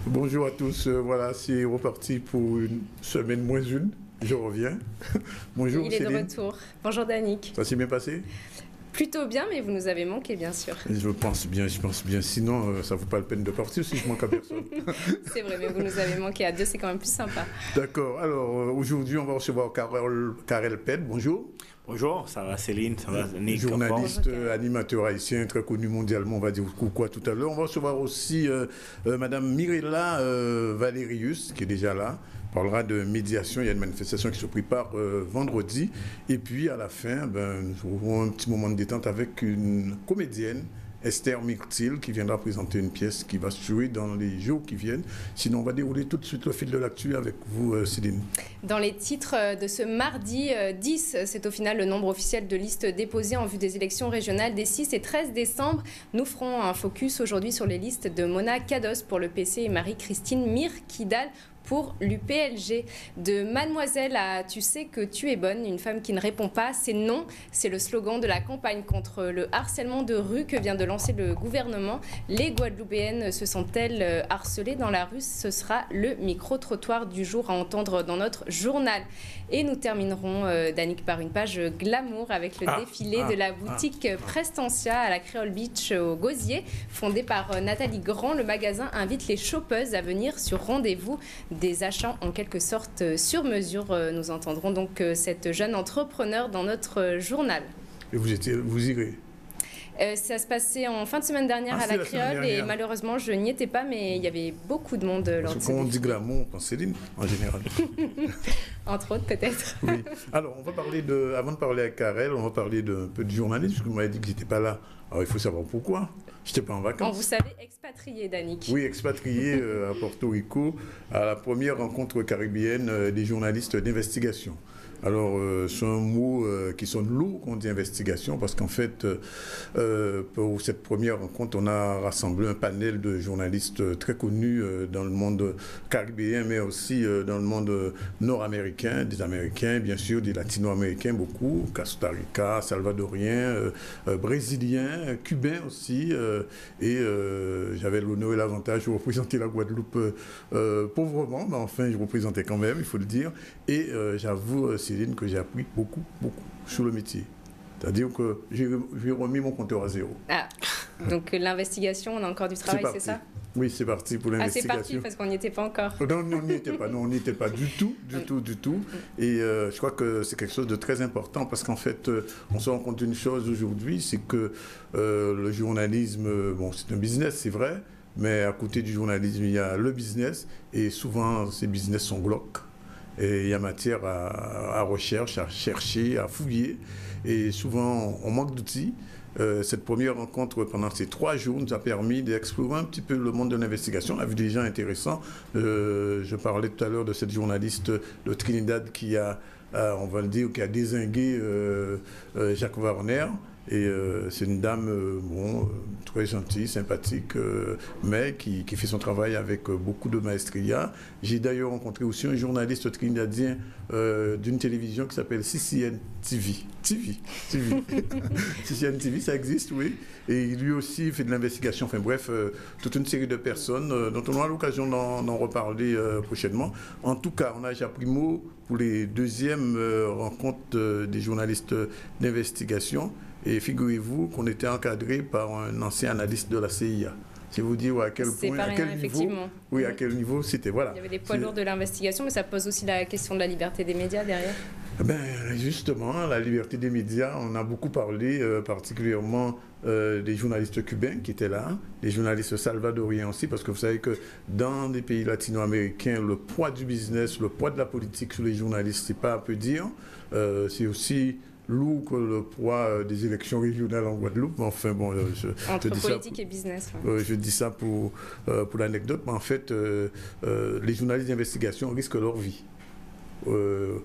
Bonjour à tous, voilà, c'est reparti pour une semaine moins une. Je reviens. Bonjour Il est Céline. de retour. Bonjour Danick. Ça s'est bien passé? Plutôt bien, mais vous nous avez manqué, bien sûr. Je pense bien. Sinon, ça ne vaut pas la peine de partir si je manque à personne. C'est vrai, mais vous nous avez manqué. À deux, c'est quand même plus sympa. D'accord. Alors, aujourd'hui, on va recevoir Karel Ped. Bonjour. Bonjour, ça va Céline, ça va Nick. Journaliste, animateur haïtien, très connu mondialement, on va dire quoi tout à l'heure. On va recevoir aussi Madame Mirella Valerius, qui est déjà là. On parlera de médiation. Il y a une manifestation qui se prépare vendredi. Et puis, à la fin, nous aurons un petit moment de détente avec une comédienne, Esther Myrtil, qui viendra présenter une pièce qui va se jouer dans les jours qui viennent. Sinon, on va dérouler tout de suite le fil de l'actu avec vous, Céline. Dans les titres de ce mardi 10, c'est au final le nombre officiel de listes déposées en vue des élections régionales des 6 et 13 décembre. Nous ferons un focus aujourd'hui sur les listes de Mona Kados pour le PC et Marie-Christine Mir-Kidal pour l'UPLG. De Mademoiselle à Tu sais que tu es bonne, une femme qui ne répond pas, c'est non. C'est le slogan de la campagne contre le harcèlement de rue que vient de lancer le gouvernement. Les Guadeloupéennes se sentent-elles harcelées dans la rue? Ce sera le micro-trottoir du jour à entendre dans notre journal. Et nous terminerons, Danick, par une page glamour avec le défilé de la boutique Prestantia à la Créole Beach au Gosier. Fondée par Nathalie Grand, le magasin invite les shoppeuses à venir sur rendez-vous. Des achats en quelque sorte sur mesure. Nous entendrons donc cette jeune entrepreneur dans notre journal. Et vous irez? Ça se passait en fin de semaine dernière à la Créole et malheureusement je n'y étais pas, mais il y avait beaucoup de monde lors de ce Quand on dit glamour, on pense Céline en général. Entre autres peut-être. Oui. Alors on va parler avant de parler à Karel, on va parler un peu de journalisme, parce que vous m'avez dit que j'étais pas là. Alors il faut savoir pourquoi. Je n'étais pas en vacances. Vous savez, expatrié, Danick. Oui, expatrié à Porto Rico, à la première rencontre caribéenne des journalistes d'investigation. Alors, c'est un mot qui sonne lourd quand on dit investigation, parce qu'en fait, pour cette première rencontre, on a rassemblé un panel de journalistes très connus dans le monde caribéen, mais aussi dans le monde nord-américain, des Américains, bien sûr, des Latino-Américains, beaucoup, Costa Rica, Salvadoriens, Brésiliens, Cubains aussi, et j'avais l'honneur et l'avantage de représenter la Guadeloupe pauvrement, mais enfin, je représentais quand même, il faut le dire, et j'avoue, Céline, que j'ai appris beaucoup sur le métier. C'est-à-dire que j'ai remis mon compteur à zéro. Ah, donc l'investigation, on a encore du travail, c'est ça? Oui, c'est parti pour l'investigation. Ah, c'est parti parce qu'on n'y était pas encore. Non, on n'y était pas. Non, on n'y était pas du tout. Et je crois que c'est quelque chose de très important parce qu'en fait, on se rend compte d'une chose aujourd'hui, c'est que le journalisme, bon, c'est un business, c'est vrai, mais à côté du journalisme, il y a le business et souvent, ces business sont glauques. Et il y a matière à recherche, à chercher, à fouiller. Et souvent, on manque d'outils. Cette première rencontre pendant ces 3 jours nous a permis d'explorer un petit peu le monde de l'investigation. On a vu des gens intéressants. Je parlais tout à l'heure de cette journaliste de Trinidad qui a, on va le dire, qui a dézingué Jacques Warner. Et c'est une dame très gentille, sympathique, mais qui fait son travail avec beaucoup de maestria. J'ai d'ailleurs rencontré aussi un journaliste trinidadien d'une télévision qui s'appelle CCN TV. CCN TV, ça existe, oui. Et lui aussi fait de l'investigation. Enfin bref, toute une série de personnes dont on aura l'occasion d'en reparler prochainement. En tout cas, on a déjà pris mot pour les deuxièmes rencontres des journalistes d'investigation. Et figurez-vous qu'on était encadré par un ancien analyste de la CIA. C'est vous dire à quel point, à quel niveau, oui, à quel niveau c'était, voilà. Il y avait des poids lourds de l'investigation, mais ça pose aussi la question de la liberté des médias derrière. Justement, la liberté des médias, on a beaucoup parlé, particulièrement des journalistes cubains qui étaient là, des journalistes salvadoriens aussi, parce que vous savez que dans les pays latino-américains, le poids du business, le poids de la politique sur les journalistes, c'est pas à peu dire. C'est aussi lourd que le poids des élections régionales en Guadeloupe. Enfin bon, entre politique et business. Je dis ça pour l'anecdote, mais en fait, les journalistes d'investigation risquent leur vie.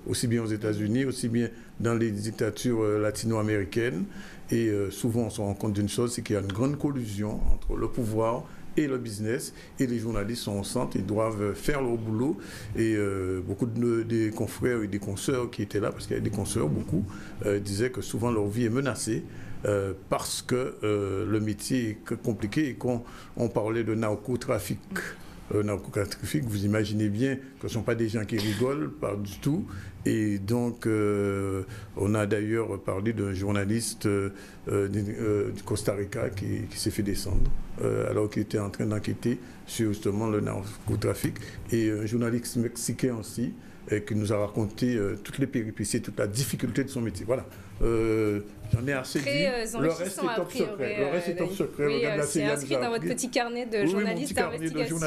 Aussi bien aux États-Unis, aussi bien dans les dictatures latino-américaines. Et souvent, on se rend compte d'une chose, c'est qu'il y a une grande collusion entre le pouvoir et le business, et les journalistes sont au centre, ils doivent faire leur boulot, et beaucoup des confrères et des consoeurs qui étaient là, parce qu'il y a des consoeurs, beaucoup, disaient que souvent leur vie est menacée, parce que le métier est compliqué, et qu'on parlait de narcotrafic narcotrafic, vous imaginez bien que ce ne sont pas des gens qui rigolent, pas du tout. Et donc, on a d'ailleurs parlé d'un journaliste du Costa Rica qui s'est fait descendre alors qu'il était en train d'enquêter sur justement le narcotrafic. Et un journaliste mexicain aussi qui nous a raconté toutes les péripéties, toute la difficulté de son métier. Voilà. J'en ai assez dit. Le reste est top secret. Le reste est top secret. Oui, c'est inscrit dans votre petit carnet de journaliste d'investigation.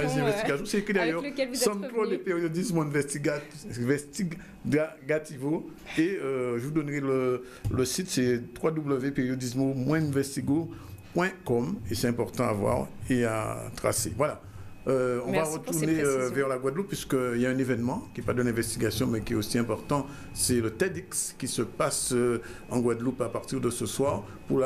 C'est écrit d'ailleurs Centro de Periodismo Investigativo. Et je vous donnerai le site, c'est www.periodismo-investigo.com. Et c'est important à voir et à tracer. Voilà. On va retourner vers la Guadeloupe puisqu'il y a un événement qui n'est pas de l'investigation mais qui est aussi important. C'est le TEDx qui se passe en Guadeloupe à partir de ce soir. Pour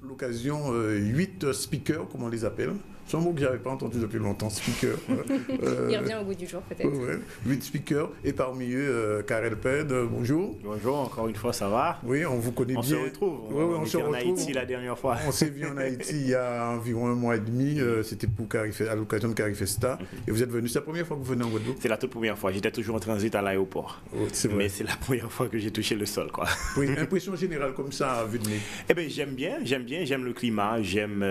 l'occasion, 8 speakers, comme on les appelle. C'est un mot que je n'avais pas entendu depuis longtemps, speaker. Il revient au goût du jour peut-être. 8 speakers et parmi eux, Karel Ped, bonjour. Bonjour, encore une fois, ça va? Oui, on vous connaît bien. On se retrouve. On était en Haïti la dernière fois. On s'est vu en Haïti il y a environ 1 mois et demi. C'était à l'occasion de Carifesta. Et vous êtes venu, c'est la première fois que vous venez en Guadeloupe? C'est la toute première fois. J'étais toujours en transit à l'aéroport. Mais c'est la première fois que j'ai touché le sol, quoi. Oui, impression générale comme ça à vue de nez. Eh bien, j'aime le climat, j'aime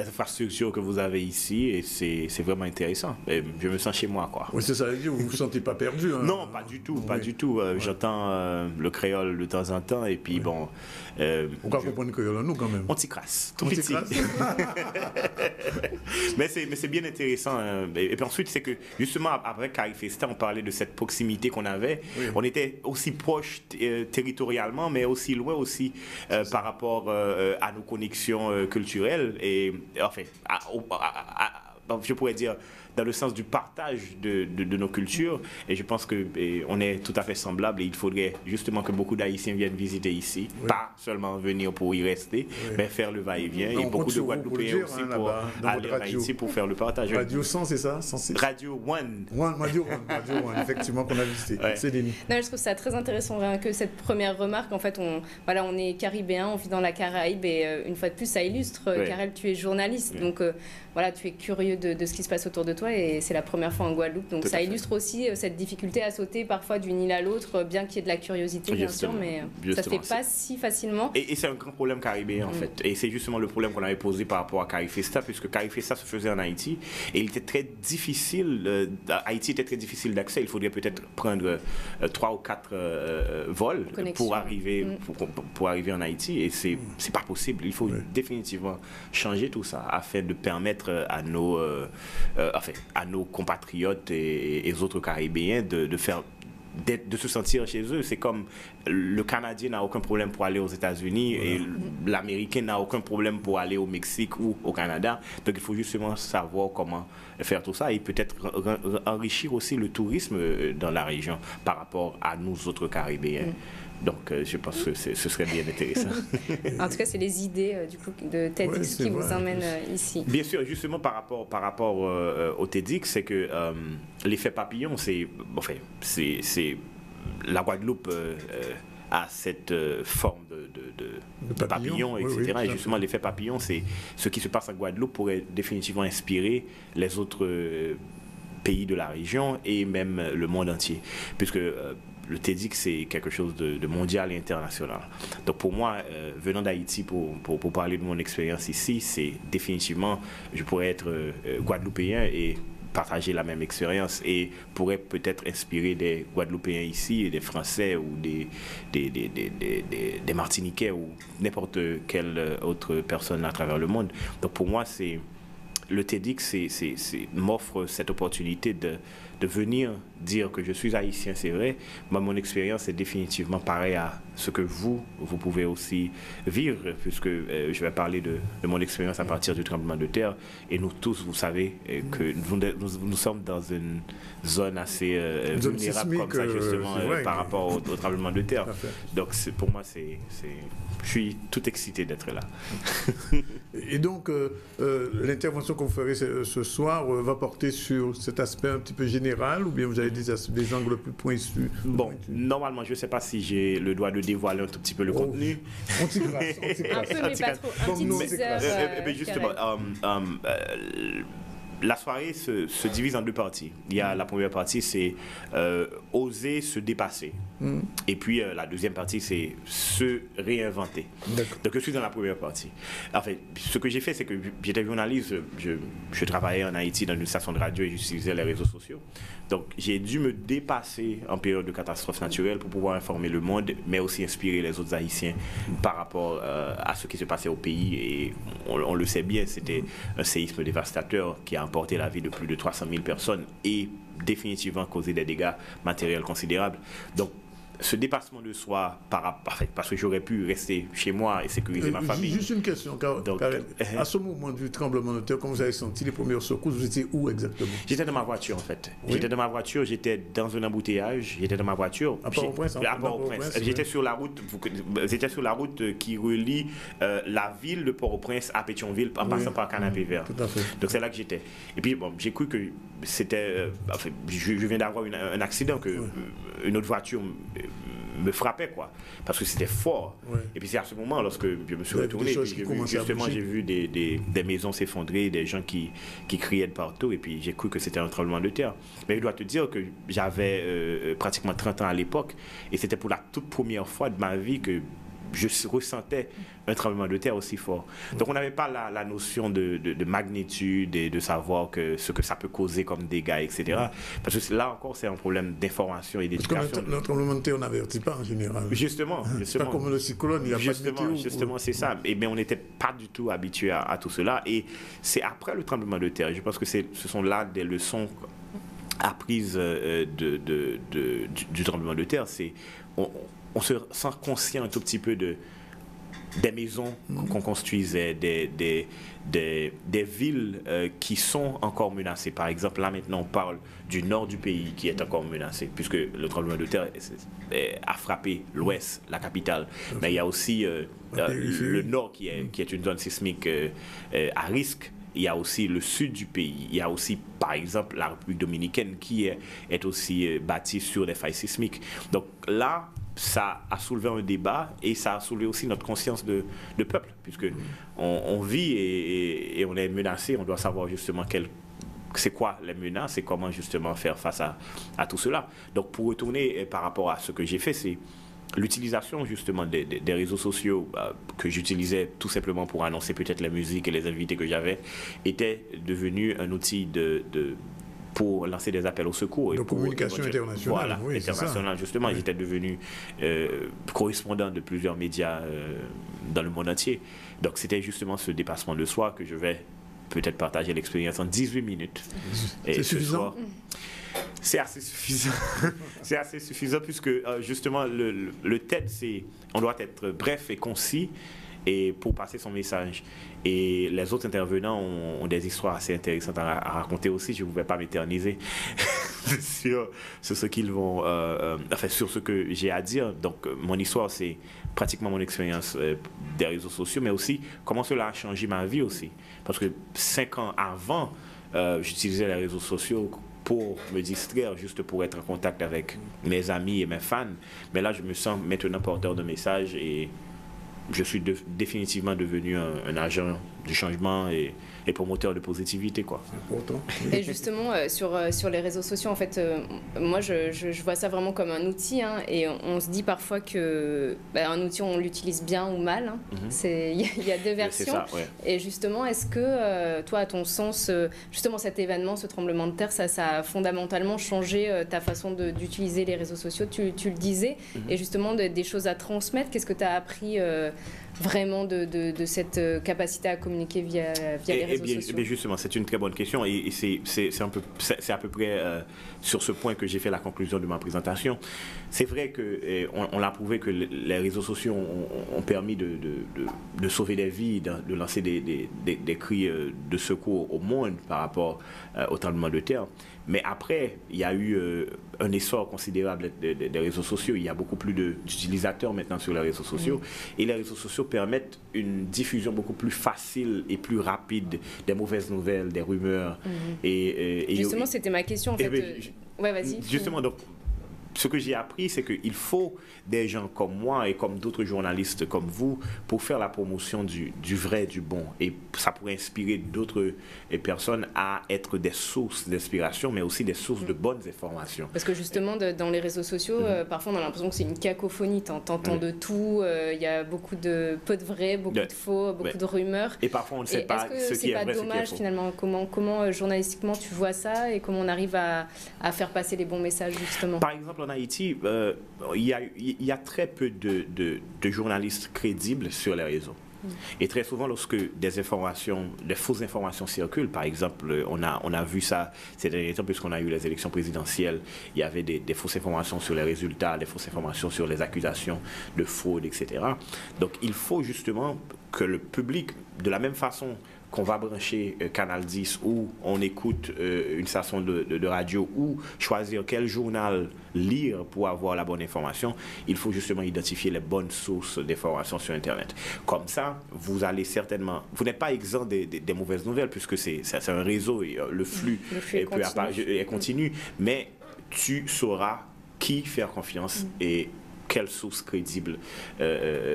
l'infrastructure que vous avez ici et c'est vraiment intéressant. Et je me sens chez moi, quoi. Oui, c'est ça, vous vous sentez pas perdu, hein? Non, pas du tout, pas du tout. J'entends le créole de temps en temps et puis bon... on va comprendre le créole, nous, quand même. On t'y crasse, tout petit. mais c'est bien intéressant. Et puis ensuite, c'est que justement, après Carifesta, on parlait de cette proximité qu'on avait. Oui. On était aussi proche territorialement, mais aussi loin aussi par rapport à nos connexions culturelles et enfin, je pourrais dire dans le sens du partage de nos cultures, et je pense qu'on est tout à fait semblables et il faudrait justement que beaucoup d'Haïtiens viennent visiter ici, pas seulement venir pour y rester, mais faire le va-et-vient, et beaucoup de Guadeloupéens aussi pour aller en Haïti pour faire le partage. Radio 100, c'est ça? Radio One. Radio One, effectivement, qu'on a visité. C'est des... Non, je trouve ça très intéressant que cette première remarque. En fait, on est caribéens, on vit dans la Caraïbe, et une fois de plus, ça illustre. Karel, tu es journaliste, donc voilà, tu es curieux de ce qui se passe autour de toi, et c'est la première fois en Guadeloupe, donc ça illustre aussi cette difficulté à sauter parfois d'une île à l'autre, bien qu'il y ait de la curiosité, bien sûr, mais ça se fait pas si facilement. Et c'est un grand problème caribéen, en fait, et c'est justement le problème qu'on avait posé par rapport à Carifesta, puisque Carifesta se faisait en Haïti, et il était très difficile, Haïti était très difficile d'accès, il faudrait peut-être prendre 3 ou 4 vols pour arriver en Haïti, et c'est pas possible, il faut définitivement changer tout ça, afin de permettre à nos compatriotes et autres Caribéens de se sentir chez eux. C'est comme le Canadien n'a aucun problème pour aller aux États-Unis et l'Américain n'a aucun problème pour aller au Mexique ou au Canada. Donc il faut justement savoir comment faire tout ça et peut-être enrichir aussi le tourisme dans la région par rapport à nous autres Caribéens. Donc, je pense que ce serait bien intéressant. En tout cas, c'est les idées du coup, de TEDx qui vous emmènent ici. Bien sûr, justement par rapport au TEDx, c'est que l'effet papillon, c'est la Guadeloupe a cette forme de papillon, etc. Et justement, l'effet papillon, c'est ce qui se passe en Guadeloupe pourrait définitivement inspirer les autres pays de la région et même le monde entier, puisque le TEDx, c'est quelque chose de mondial et international. Donc pour moi, venant d'Haïti pour parler de mon expérience ici, c'est définitivement, je pourrais être guadeloupéen et partager la même expérience et pourrait peut-être inspirer des Guadeloupéens ici et des Français ou des Martiniquais ou n'importe quelle autre personne à travers le monde. Donc pour moi, le TEDx m'offre cette opportunité de venir dire que je suis haïtien, c'est vrai, mais mon expérience est définitivement pareille à ce que vous pouvez aussi vivre, puisque je vais parler de mon expérience à partir du tremblement de terre, et nous tous, vous savez, que nous sommes dans une zone assez vulnérable comme ça, justement, par rapport au tremblement de terre. Donc pour moi, je suis tout excité d'être là. Et donc, l'intervention qu'on ferait ce soir va porter sur cet aspect un petit peu général, ou bien vous avez des angles plus pointus? Bon, normalement, je ne sais pas si j'ai le droit de dévoiler un tout petit peu le contenu. On t'y classe. Un peu, mais pas trop. Un petit teaser. Justement, la soirée se divise en deux parties. Il y a la première partie, c'est oser se dépasser. Et puis la deuxième partie, c'est se réinventer. Donc je suis dans la première partie. En fait, ce que j'ai fait, c'est que j'étais journaliste, je travaillais en Haïti dans une station de radio et j'utilisais les réseaux sociaux. Donc j'ai dû me dépasser en période de catastrophe naturelle pour pouvoir informer le monde, mais aussi inspirer les autres Haïtiens par rapport à ce qui se passait au pays. Et on le sait bien, c'était un séisme dévastateur qui a emporté la vie de plus de 300 000 personnes et définitivement causé des dégâts matériels considérables. Donc, ce dépassement de soi, parce que j'aurais pu rester chez moi et sécuriser ma famille. Juste une question, Karel. À ce moment du tremblement de terre, quand vous avez senti les premières secousses, vous étiez où exactement? J'étais dans ma voiture, en fait. Oui. J'étais dans ma voiture, j'étais dans un embouteillage, j'étais dans ma voiture. À Port-au-Prince? À Port-au-Prince. J'étais sur la route qui relie la ville de Port-au-Prince à Pétionville en passant par Canapé Vert. Tout à fait. Donc c'est là que j'étais. Et puis bon, j'ai cru que c'était... je viens d'avoir un accident, que une autre voiture me frappait, quoi, parce que c'était fort. Et puis c'est à ce moment, lorsque je me suis retourné, justement j'ai vu des maisons s'effondrer, des gens qui criaient de partout, et puis j'ai cru que c'était un tremblement de terre. Mais je dois te dire que j'avais pratiquement 30 ans à l'époque, et c'était pour la toute première fois de ma vie que je ressentais un tremblement de terre aussi fort. Donc on n'avait pas la notion de magnitude et de savoir ce que ça peut causer comme dégâts, etc. Parce que là encore, c'est un problème d'information et d'éducation. Parce que le tremblement de terre, on n'avertit pas en général. Justement. Pas comme le cyclone, il n'y a pas de météo. Justement, c'est ça. Et bien, on n'était pas du tout habitué à tout cela. Et c'est après le tremblement de terre, je pense que ce sont là des leçons apprises du tremblement de terre. On se sent conscient un tout petit peu des maisons qu'on construisait, des villes qui sont encore menacées. Par exemple, là maintenant, on parle du nord du pays qui est encore menacé, puisque le tremblement de terre a frappé l'ouest, la capitale. Mais il y a aussi le nord qui est une zone sismique à risque. Il y a aussi le sud du pays. Il y a aussi, par exemple, la République dominicaine qui est aussi bâtie sur des failles sismiques. Donc là, ça a soulevé un débat et ça a soulevé aussi notre conscience de peuple, puisque on vit et on est menacé. On doit savoir justement c'est quoi les menaces et comment justement faire face à tout cela. Donc pour retourner par rapport à ce que j'ai fait, c'est l'utilisation justement des réseaux sociaux que j'utilisais tout simplement pour annoncer peut-être la musique et les invités que j'avais, était devenu un outil pour lancer des appels au secours. De communication internationale. Voilà, oui, internationale, justement. Oui. J'étais devenu correspondant de plusieurs médias dans le monde entier. Donc c'était justement ce dépassement de soi que je vais peut-être partager l'expérience en 18 minutes. C'est suffisant? C'est assez suffisant. C'est assez suffisant puisque justement le TED, on doit être bref et concis et pour passer son message. Et les autres intervenants ont des histoires assez intéressantes à raconter aussi. Je ne pouvais pas m'éterniser sur ce qu'ils vont, sur ce que j'ai à dire. Donc mon histoire, c'est pratiquement mon expérience des réseaux sociaux, mais aussi comment cela a changé ma vie aussi. Parce que 5 ans avant, j'utilisais les réseaux sociaux pour me distraire, juste pour être en contact avec mes amis et mes fans. Mais là, je me sens maintenant porteur de messages et je suis définitivement devenu un agent du changement et promoteur de positivité, quoi. C'est important. Et justement, sur les réseaux sociaux, en fait, moi, je vois ça vraiment comme un outil, hein, et on se dit parfois que un outil, on l'utilise bien ou mal. Hein. Il y a deux versions. Ça, ouais. Et justement, est-ce que, toi, à ton sens, justement, cet événement, ce tremblement de terre, ça a fondamentalement changé ta façon d'utiliser les réseaux sociaux, tu le disais, et justement, des choses à transmettre. Qu'est-ce que tu as appris vraiment de cette capacité à communiquer via les réseaux sociaux? Bien justement, c'est une très bonne question et c'est à peu près sur ce point que j'ai fait la conclusion de ma présentation. C'est vrai qu'on l'a prouvé que les réseaux sociaux ont permis de sauver des vies, de lancer des cris de secours au monde par rapport au tremblement de terre. Mais après, il y a eu un essor considérable des réseaux sociaux. Il y a beaucoup plus d'utilisateurs maintenant sur les réseaux sociaux. Et les réseaux sociaux permettent une diffusion beaucoup plus facile et plus rapide des mauvaises nouvelles, des rumeurs. Et justement, c'était ma question en fait. Ouais, vas-y. Justement, donc, ce que j'ai appris, c'est qu'il faut des gens comme moi et comme d'autres journalistes comme vous pour faire la promotion du vrai, du bon. Et ça pourrait inspirer d'autres personnes à être des sources d'inspiration, mais aussi des sources de bonnes informations. Parce que justement, dans les réseaux sociaux, parfois on a l'impression que c'est une cacophonie. T'entends de tout, il y a peu de vrai, beaucoup de faux, beaucoup de rumeurs. Et parfois on ne sait pas ce qui est vrai, ce qui est faux. Est-ce que c'est pas dommage finalement? Comment journalistiquement tu vois ça et comment on arrive à faire passer les bons messages justement? Par exemple, en Haïti, il y a très peu de journalistes crédibles sur les réseaux. Et très souvent, lorsque des fausses informations circulent, par exemple, on a vu ça ces derniers temps, puisqu'on a eu les élections présidentielles, il y avait des fausses informations sur les résultats, des fausses informations sur les accusations de fraude, etc. Donc, il faut justement que le public, de la même façon qu'on va brancher Canal 10 ou on écoute une station de radio ou choisir quel journal lire pour avoir la bonne information, il faut justement identifier les bonnes sources d'informations sur Internet. Comme ça, vous allez certainement... Vous n'êtes pas exempt des mauvaises nouvelles puisque c'est un réseau et le flux est continu, mais tu sauras qui faire confiance et quelle source crédible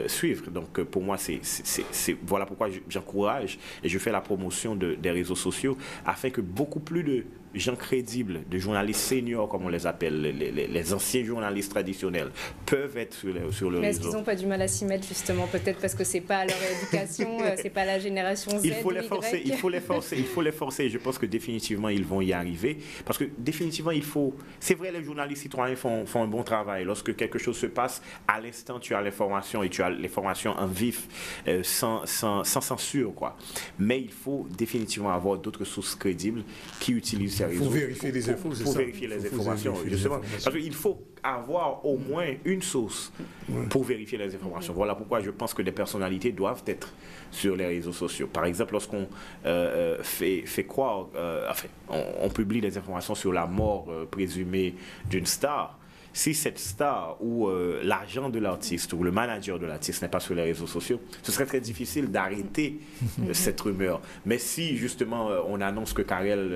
suivre. Donc pour moi, voilà pourquoi j'encourage et je fais la promotion des réseaux sociaux afin que beaucoup plus de gens crédibles, de journalistes seniors comme on les appelle, les anciens journalistes traditionnels, peuvent être sur le réseau. Mais est-ce qu'ils n'ont pas du mal à s'y mettre justement? Peut-être parce que c'est pas leur éducation, c'est pas la génération Z. Il faut les forcer, il faut les forcer. Je pense que définitivement ils vont y arriver parce que définitivement c'est vrai, les journalistes citoyens font un bon travail. Lorsque quelque chose se passe, à l'instant tu as l'information et tu as l'information en vif, sans censure quoi. Mais il faut définitivement avoir d'autres sources crédibles qui utilisent. Il faut vérifier les infos, pour vérifier les informations, justement. Parce qu'il faut avoir au moins une source pour vérifier les informations. Voilà pourquoi je pense que des personnalités doivent être sur les réseaux sociaux. Par exemple, lorsqu'on fait croire, on publie des informations sur la mort présumée d'une star. Si cette star ou l'agent de l'artiste ou le manager de l'artiste n'est pas sur les réseaux sociaux, ce serait très difficile d'arrêter cette rumeur. Mais si justement on annonce que Karel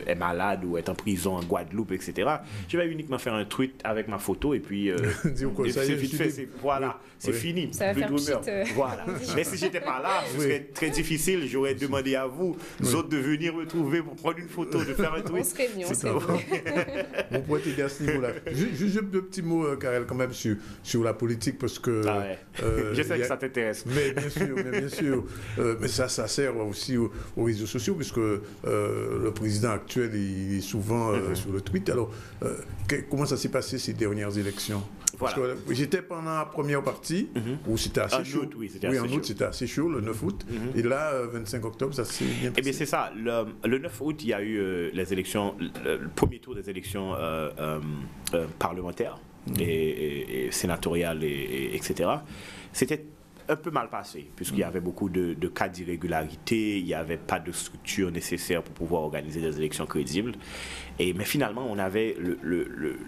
est malade ou est en prison en Guadeloupe, etc., je vais uniquement faire un tweet avec ma photo et puis c'est vite fait, voilà, c'est fini. Ça va faire pchit, voilà. Mais si j'étais pas là, ce serait très difficile. J'aurais demandé à vous autres de venir me trouver pour prendre une photo, de faire un tweet. On serait venus, on pourrait t'aider à ce niveau-là. Juste deux petits mots, Karel, quand même, sur la politique, parce que... je sais que ça t'intéresse. Mais bien sûr. Mais ça sert aussi aux réseaux sociaux, puisque le président actuel il est souvent sur le tweet. Alors, comment ça s'est passé ces dernières élections? Parce que j'étais pendant la première partie, où c'était assez chaud. En août, c'était assez chaud, le 9 août. Et là, 25 octobre, ça s'est bien passé. Eh bien, c'est ça. Le 9 août, il y a eu les élections, le premier tour des élections parlementaires et sénatoriales, etc. C'était un peu mal passé, puisqu'il y avait beaucoup de cas d'irrégularité, il n'y avait pas de structure nécessaire pour pouvoir organiser des élections crédibles. Mais finalement, on avait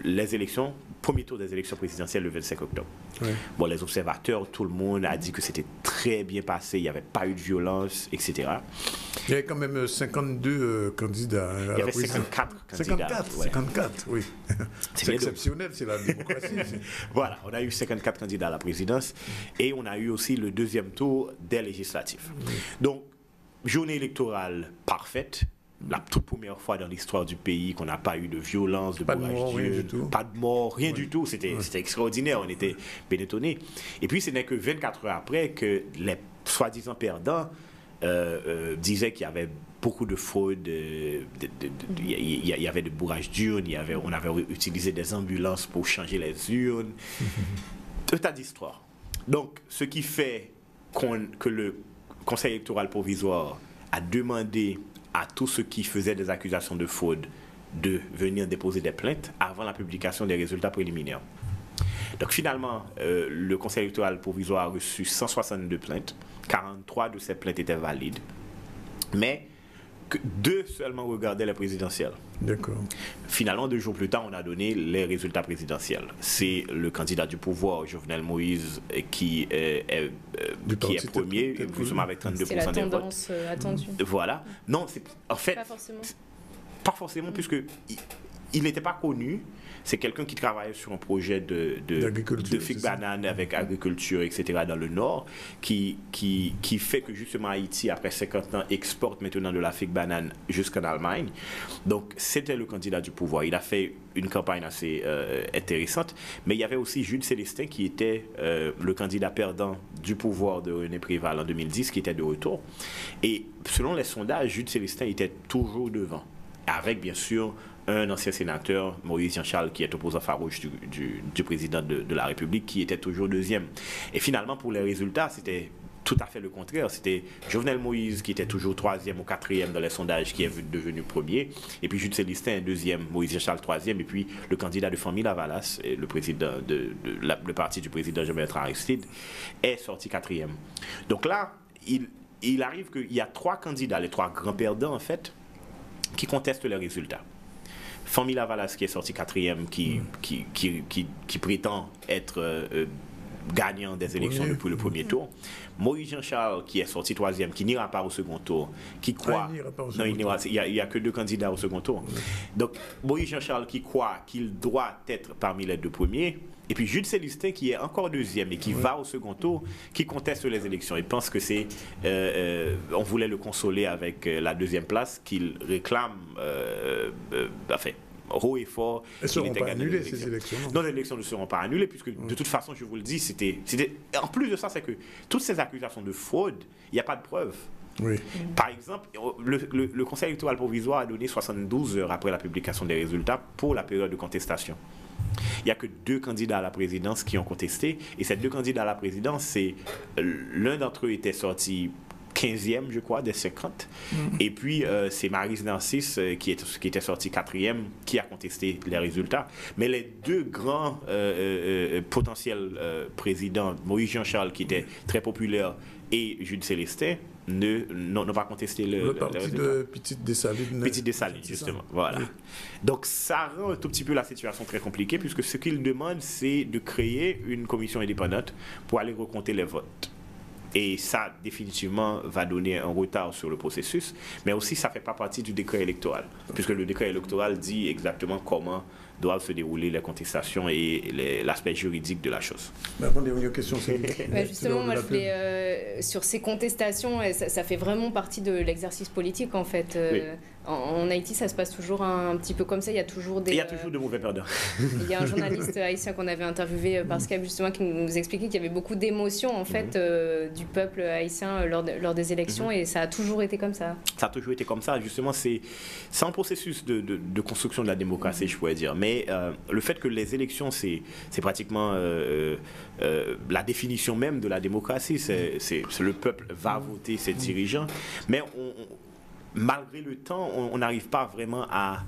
les élections, premier tour des élections présidentielles le 25 octobre. Oui. Bon, les observateurs, tout le monde a dit que c'était très bien passé, il n'y avait pas eu de violence, etc. Il y avait quand même 52 candidats. Il y avait 54 candidats. 54, oui. C'est exceptionnel, c'est la démocratie. Voilà, on a eu 54 candidats à la présidence et on a eu aussi le deuxième tour des législatifs. Donc, journée électorale parfaite. La toute première fois dans l'histoire du pays qu'on n'a pas eu de violence, de bourrage d'yeux, pas de mort, rien du tout. C'était extraordinaire, on était bien étonnés. Et puis ce n'est que 24 heures après que les soi-disant perdants disaient qu'il y avait beaucoup de fraude, il y avait de bourrage d'urnes, on avait utilisé des ambulances pour changer les urnes. Tout un tas d'histoires. Donc ce qui fait que le Conseil électoral provisoire a demandé à tous ceux qui faisaient des accusations de fraude de venir déposer des plaintes avant la publication des résultats préliminaires. Donc finalement, le Conseil électoral provisoire a reçu 162 plaintes, 43 de ces plaintes étaient valides, mais que 2 seulement regardaient les présidentielles. D'accord. Finalement, 2 jours plus tard, on a donné les résultats présidentiels. C'est le candidat du pouvoir, Jovenel Moïse, qui est premier, plus ou moins avec 32% des votes. C'est la tendance attendue. Voilà. Non, en fait, pas forcément. Pas forcément, puisque il n'était pas connu. C'est quelqu'un qui travaillait sur un projet de figue banane avec agriculture, etc. dans le Nord, qui fait que justement Haïti, après 50 ans, exporte maintenant de la figue banane jusqu'en Allemagne. Donc, c'était le candidat du pouvoir. Il a fait une campagne assez intéressante, mais il y avait aussi Jules Célestin qui était le candidat perdant du pouvoir de René Préval en 2010, qui était de retour. Et selon les sondages, Jules Célestin était toujours devant, avec bien sûr un ancien sénateur, Moïse Jean-Charles, qui est opposant farouche du président de la République, qui était toujours deuxième. Et finalement, pour les résultats, c'était tout à fait le contraire. C'était Jovenel Moïse qui était toujours troisième ou quatrième dans les sondages, qui est devenu premier. Et puis Jules Célestin, deuxième, Moïse Jean-Charles, troisième. Et puis le candidat de Famille Lavalas, le président le parti du président Jean-Bertrand Aristide, est sorti quatrième. Donc là, il arrive qu'il y a trois candidats, les trois grands perdants en fait, qui contestent les résultats. Famille Lavalas qui est sorti quatrième, qui prétend être gagnant des élections depuis le premier tour. Moïse Jean-Charles qui est sorti troisième, qui n'ira pas au second tour, qui croit... il n'y a que deux candidats au second tour. Donc Moïse Jean-Charles qui croit qu'il doit être parmi les deux premiers. Et puis Jules Célestin qui est encore deuxième et qui va au second tour, qui conteste les élections. Il pense que c'est... on voulait le consoler avec la deuxième place qu'il réclame, haut et fort. Elles ne seront pas annulées, ces élections? Non, les élections ne seront pas annulées, puisque de toute façon, je vous le dis, c'était... En plus de ça, c'est que toutes ces accusations de fraude, il n'y a pas de preuves. Oui. Par exemple, le Conseil électoral provisoire a donné 72 heures après la publication des résultats pour la période de contestation. Il n'y a que deux candidats à la présidence qui ont contesté, et ces deux candidats à la présidence, l'un d'entre eux était sorti 15e, je crois, des 50. Et puis, c'est Maryse Narcisse qui était sorti 4e, qui a contesté les résultats. Mais les deux grands potentiels présidents, Moïse Jean-Charles, qui était très populaire, et Jules Célestin, n'ont pas contesté le parti de Petite Dessalines. Petite Dessalines, justement. Voilà. Oui. Donc, ça rend un tout petit peu la situation très compliquée, puisque ce qu'ils demandent, c'est de créer une commission indépendante pour aller recompter les votes. Et ça, définitivement, va donner un retard sur le processus. Mais aussi, ça ne fait pas partie du décret électoral. Puisque le décret électoral dit exactement comment doivent se dérouler les contestations et l'aspect juridique de la chose. Une question. Justement, moi, je voulais, sur ces contestations, ça fait vraiment partie de l'exercice politique, en fait. Oui. En Haïti, ça se passe toujours un petit peu comme ça. Il y a toujours des... Il y a toujours de mauvais perdants. Il y a un journaliste haïtien qu'on avait interviewé par Skype, justement, qui nous expliquait qu'il y avait beaucoup d'émotions, en fait, du peuple haïtien lors des élections, et ça a toujours été comme ça. Ça a toujours été comme ça. Justement, c'est un processus de construction de la démocratie, je pourrais dire. Mais le fait que les élections, c'est pratiquement la définition même de la démocratie. C'est le peuple va voter ses dirigeants. Mais malgré le temps, on n'arrive pas vraiment à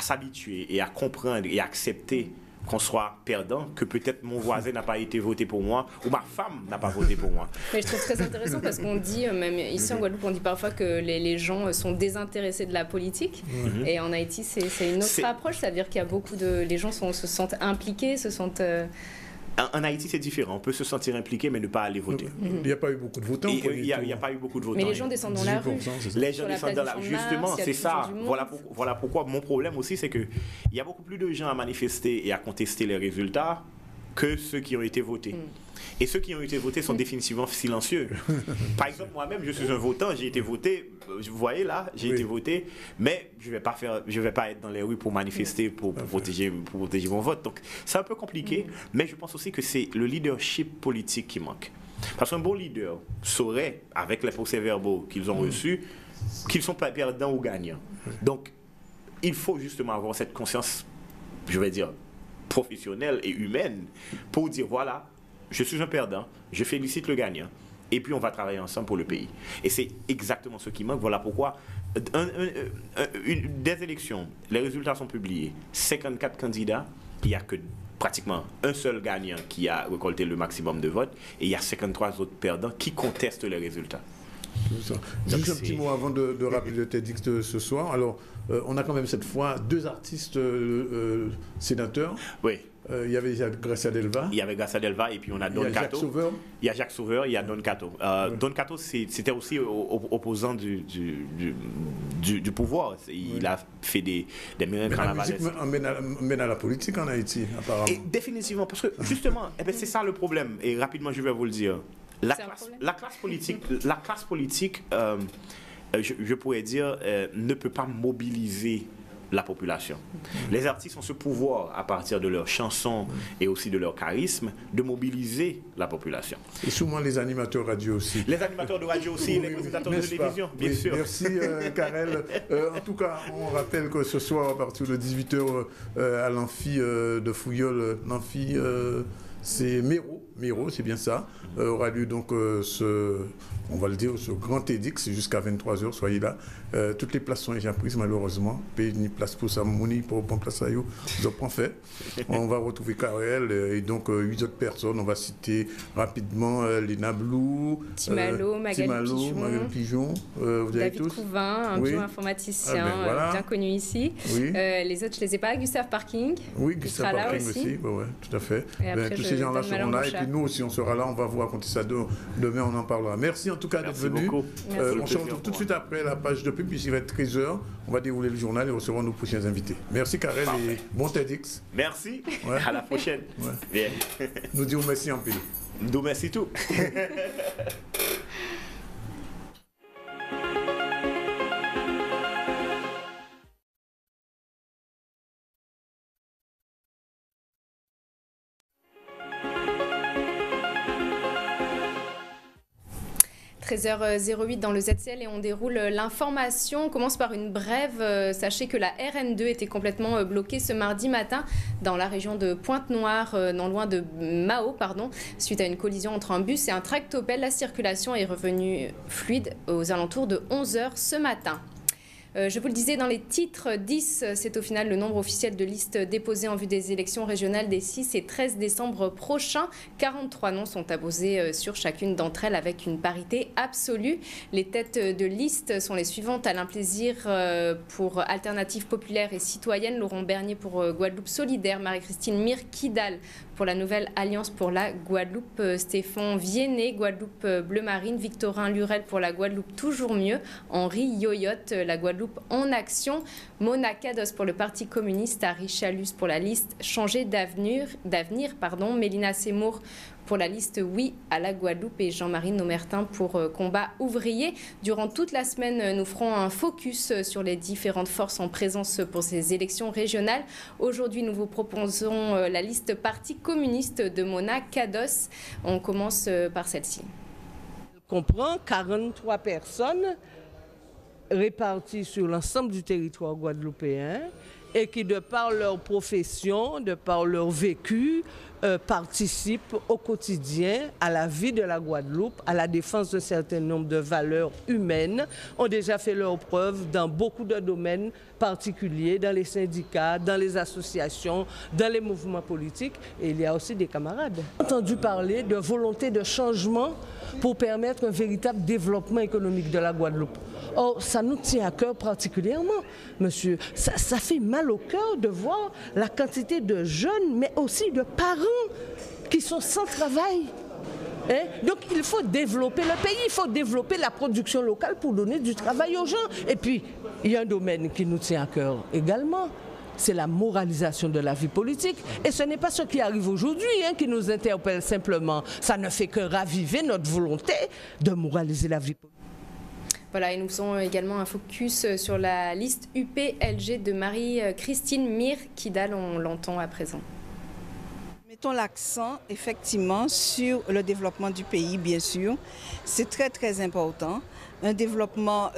s'habituer et à comprendre et à accepter qu'on soit perdant, que peut-être mon voisin n'a pas été voté pour moi ou ma femme n'a pas voté pour moi. Mais je trouve très intéressant parce qu'on dit, même ici en Guadeloupe, on dit parfois que les gens sont désintéressés de la politique. Et en Haïti, c'est une autre approche, c'est-à-dire qu'il y a beaucoup de... Les gens se sentent impliqués, se sentent... En Haïti, c'est différent. On peut se sentir impliqué, mais ne pas aller voter. Il n'y a pas eu beaucoup de votants. Il n'y a pas eu beaucoup de votants. Mais les gens descendent dans la rue. Les gens descendent dans la rue. Justement, c'est ça. Voilà pourquoi mon problème aussi, c'est qu'il y a beaucoup plus de gens à manifester et à contester les résultats que ceux qui ont été votés. Et ceux qui ont été votés sont définitivement silencieux. Par exemple, moi-même, je suis un votant, j'ai été voté, vous voyez là, j'ai été voté, mais je ne vais pas être dans les rues pour manifester, pour protéger mon vote. Donc, c'est un peu compliqué, mais je pense aussi que c'est le leadership politique qui manque. Parce qu'un bon leader saurait, avec les procès-verbaux qu'ils ont reçus, qu'ils sont pas perdants ou gagnants. Donc, il faut justement avoir cette conscience, je vais dire, professionnelle et humaine, pour dire, voilà, je suis un perdant, je félicite le gagnant, et puis on va travailler ensemble pour le pays. Et c'est exactement ce qui manque. Voilà pourquoi des élections, les résultats sont publiés, 54 candidats, il n'y a que pratiquement un seul gagnant qui a récolté le maximum de votes, et il y a 53 autres perdants qui contestent les résultats. Juste un petit mot avant de rappeler le TEDx de ce soir. Alors, on a quand même cette fois deux artistes sénateurs. Oui. Il y avait Gracia Delva. Il y avait Gracia Delva et puis on a Don Cato. Il y a Jacques Sauveur, il y a Don Cato. Don Cato, c'était aussi opposant du pouvoir. Il a fait des miracles carnavalesques. On mène à la politique en Haïti, apparemment. Et définitivement, parce que justement, c'est ça le problème. Et rapidement, je vais vous le dire. La classe politique, je pourrais dire, ne peut pas mobiliser la population. Les artistes ont ce pouvoir, à partir de leurs chansons et aussi de leur charisme, de mobiliser la population. Et souvent les animateurs radio aussi. Les animateurs de radio aussi, les présentateurs de télévision, bien sûr. Merci Karel. En tout cas, on rappelle que ce soir, à partir de 18h, à l'amphi de Fouillol, l'amphi... c'est Miro, c'est bien ça. Aura lieu donc on va le dire, ce grand TEDx jusqu'à 23h, soyez là. Toutes les places sont déjà prises malheureusement. Pays ni place pour ça, Mouni, pour prendre place à eux, ils ont fait. On va retrouver Karel et donc 8 autres personnes. On va citer rapidement Léna Blou, Timalo, Magali Pigeon, vous David tous Couvin, un bioinformaticien bien connu ici. Oui. Les autres, je ne les ai pas. Gustave Parking. Oui, Gustave Parking aussi. Ouais, tout à fait. Tous ces gens-là seront là. Et puis nous aussi, on sera là. On va vous raconter ça demain, on en parlera. Merci en tout cas d'être venu. On se retrouve tout de suite après la page de pub, puisqu'il va être 13h. On va dérouler le journal et recevoir nos prochains invités. Merci Karel et bon TEDx. Merci. Ouais. À la prochaine. Ouais. Bien. Nous disons merci en pile. Nous merci tout. 13h08 dans le ZCL et on déroule l'information. On commence par une brève. Sachez que la RN2 était complètement bloquée ce mardi matin dans la région de Pointe-Noire, non loin de Mao, suite à une collision entre un bus et un tractopelle. La circulation est revenue fluide aux alentours de 11h ce matin. Je vous le disais dans les titres, 10, c'est au final le nombre officiel de listes déposées en vue des élections régionales des 6 et 13 décembre prochains. 43 noms sont apposés sur chacune d'entre elles avec une parité absolue. Les têtes de liste sont les suivantes: Alain Plaisir pour Alternative Populaire et Citoyenne, Laurent Bernier pour Guadeloupe Solidaire, Marie-Christine Mir-Kidal pour la Nouvelle Alliance pour la Guadeloupe, Stéphane Viennet, Guadeloupe Bleu Marine, Victorin Lurel pour la Guadeloupe Toujours Mieux, Henri Yoyotte, la Guadeloupe En Action, Mona Cados pour le Parti communiste, Harry Chalus pour la liste Changer d'avenir, Mélina Seymour pour la liste Oui à la Guadeloupe et Jean-Marie Nomertin pour Combat ouvrier. Durant toute la semaine, nous ferons un focus sur les différentes forces en présence pour ces élections régionales. Aujourd'hui, nous vous proposons la liste Parti communiste de Mona Cados. On commence par celle-ci. Je comprends 43 personnes répartis sur l'ensemble du territoire guadeloupéen et qui, de par leur profession, de par leur vécu, participent au quotidien à la vie de la Guadeloupe, à la défense d'un certain nombre de valeurs humaines, ont déjà fait leurs preuves dans beaucoup de domaines particuliers, dans les syndicats, dans les associations, dans les mouvements politiques. Et il y a aussi des camarades. J'ai entendu parler de volonté de changement pour permettre un véritable développement économique de la Guadeloupe. Or, ça nous tient à cœur particulièrement, monsieur. Ça fait mal au cœur de voir la quantité de jeunes, mais aussi de parents qui sont sans travail. Donc, il faut développer le pays, il faut développer la production locale pour donner du travail aux gens. Et puis, il y a un domaine qui nous tient à cœur également. C'est la moralisation de la vie politique. Et ce n'est pas ce qui arrive aujourd'hui qui nous interpelle simplement. Ça ne fait que raviver notre volonté de moraliser la vie politique. Voilà, et nous faisons également un focus sur la liste UPLG de Marie-Christine Mir-Kidal, on l'entend à présent. Mettons l'accent effectivement sur le développement du pays, bien sûr. C'est très très important. Un développement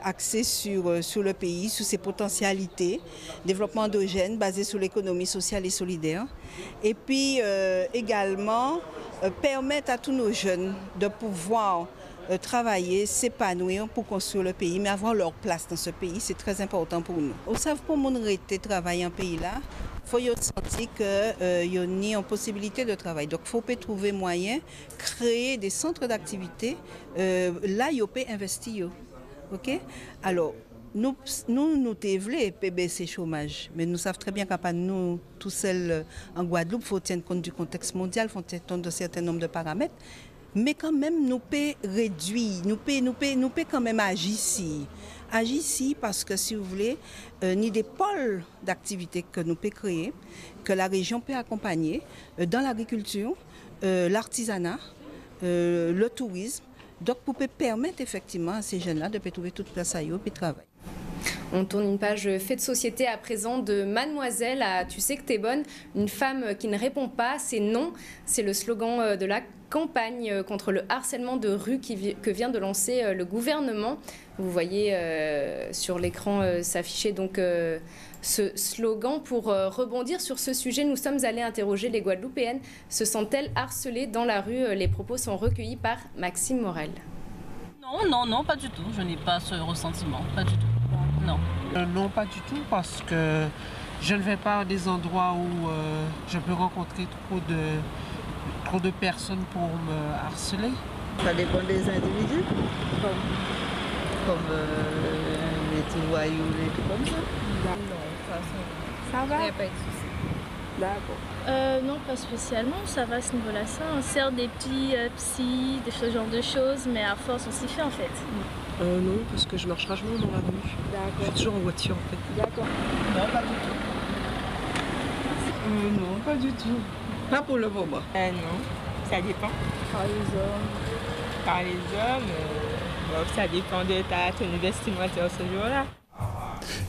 axé sur le pays, sur ses potentialités, développement endogène basé sur l'économie sociale et solidaire. Et puis également permettre à tous nos jeunes de pouvoir travailler, s'épanouir pour construire le pays, mais avoir leur place dans ce pays, c'est très important pour nous. Au savez, pour mon arrêter travailler en pays là, il faut sentir qu'il y a une possibilité de travail. Donc, il faut trouver moyen, créer des centres d'activité. Là, il faut investir. OK? Alors, nous voulons PBC chômage, mais nous savons très bien qu'à nous, tous seuls en Guadeloupe, il faut tenir compte du contexte mondial, il faut tenir compte d'un certain nombre de paramètres. Mais quand même, nous pouvons réduire, nous pouvons quand même agir ici. Agir ici parce que, si vous voulez, ni des pôles d'activité que nous pouvons créer, que la région peut accompagner dans l'agriculture, l'artisanat, le tourisme. Donc, pour permettre effectivement à ces jeunes-là de trouver toute place à eux et travailler. On tourne une page fait de société à présent de Mademoiselle à Tu sais que t'es bonne. Une femme qui ne répond pas, c'est non. C'est le slogan de la campagne contre le harcèlement de rue que vient de lancer le gouvernement. Vous voyez sur l'écran s'afficher donc ce slogan. Pour rebondir sur ce sujet, nous sommes allés interroger les Guadeloupéennes. Se sentent-elles harcelées dans la rue? Les propos sont recueillis par Maxime Morel. Non, pas du tout. Je n'ai pas ce ressentiment, pas du tout. Non. Non, pas du tout, parce que je ne vais pas à des endroits où je peux rencontrer trop de personnes pour me harceler. Ça dépend des individus, comme les petits voyous, les trucs comme ça. Non, ça va. Il n'y a pas de souci. D'accord. Non, pas spécialement, ça va à ce niveau-là. Ça, on sert des petits psys, ce genre de choses, mais à force, on s'y fait en fait. Non, parce que je marche rarement dans la rue. D'accord. Je suis toujours en voiture en fait. D'accord. Non, pas du tout. Non, pas du tout. Pas pour le moment. Non, ça dépend. Par les hommes, bon, ça dépend de ta tenue vestimentaire ce jour-là.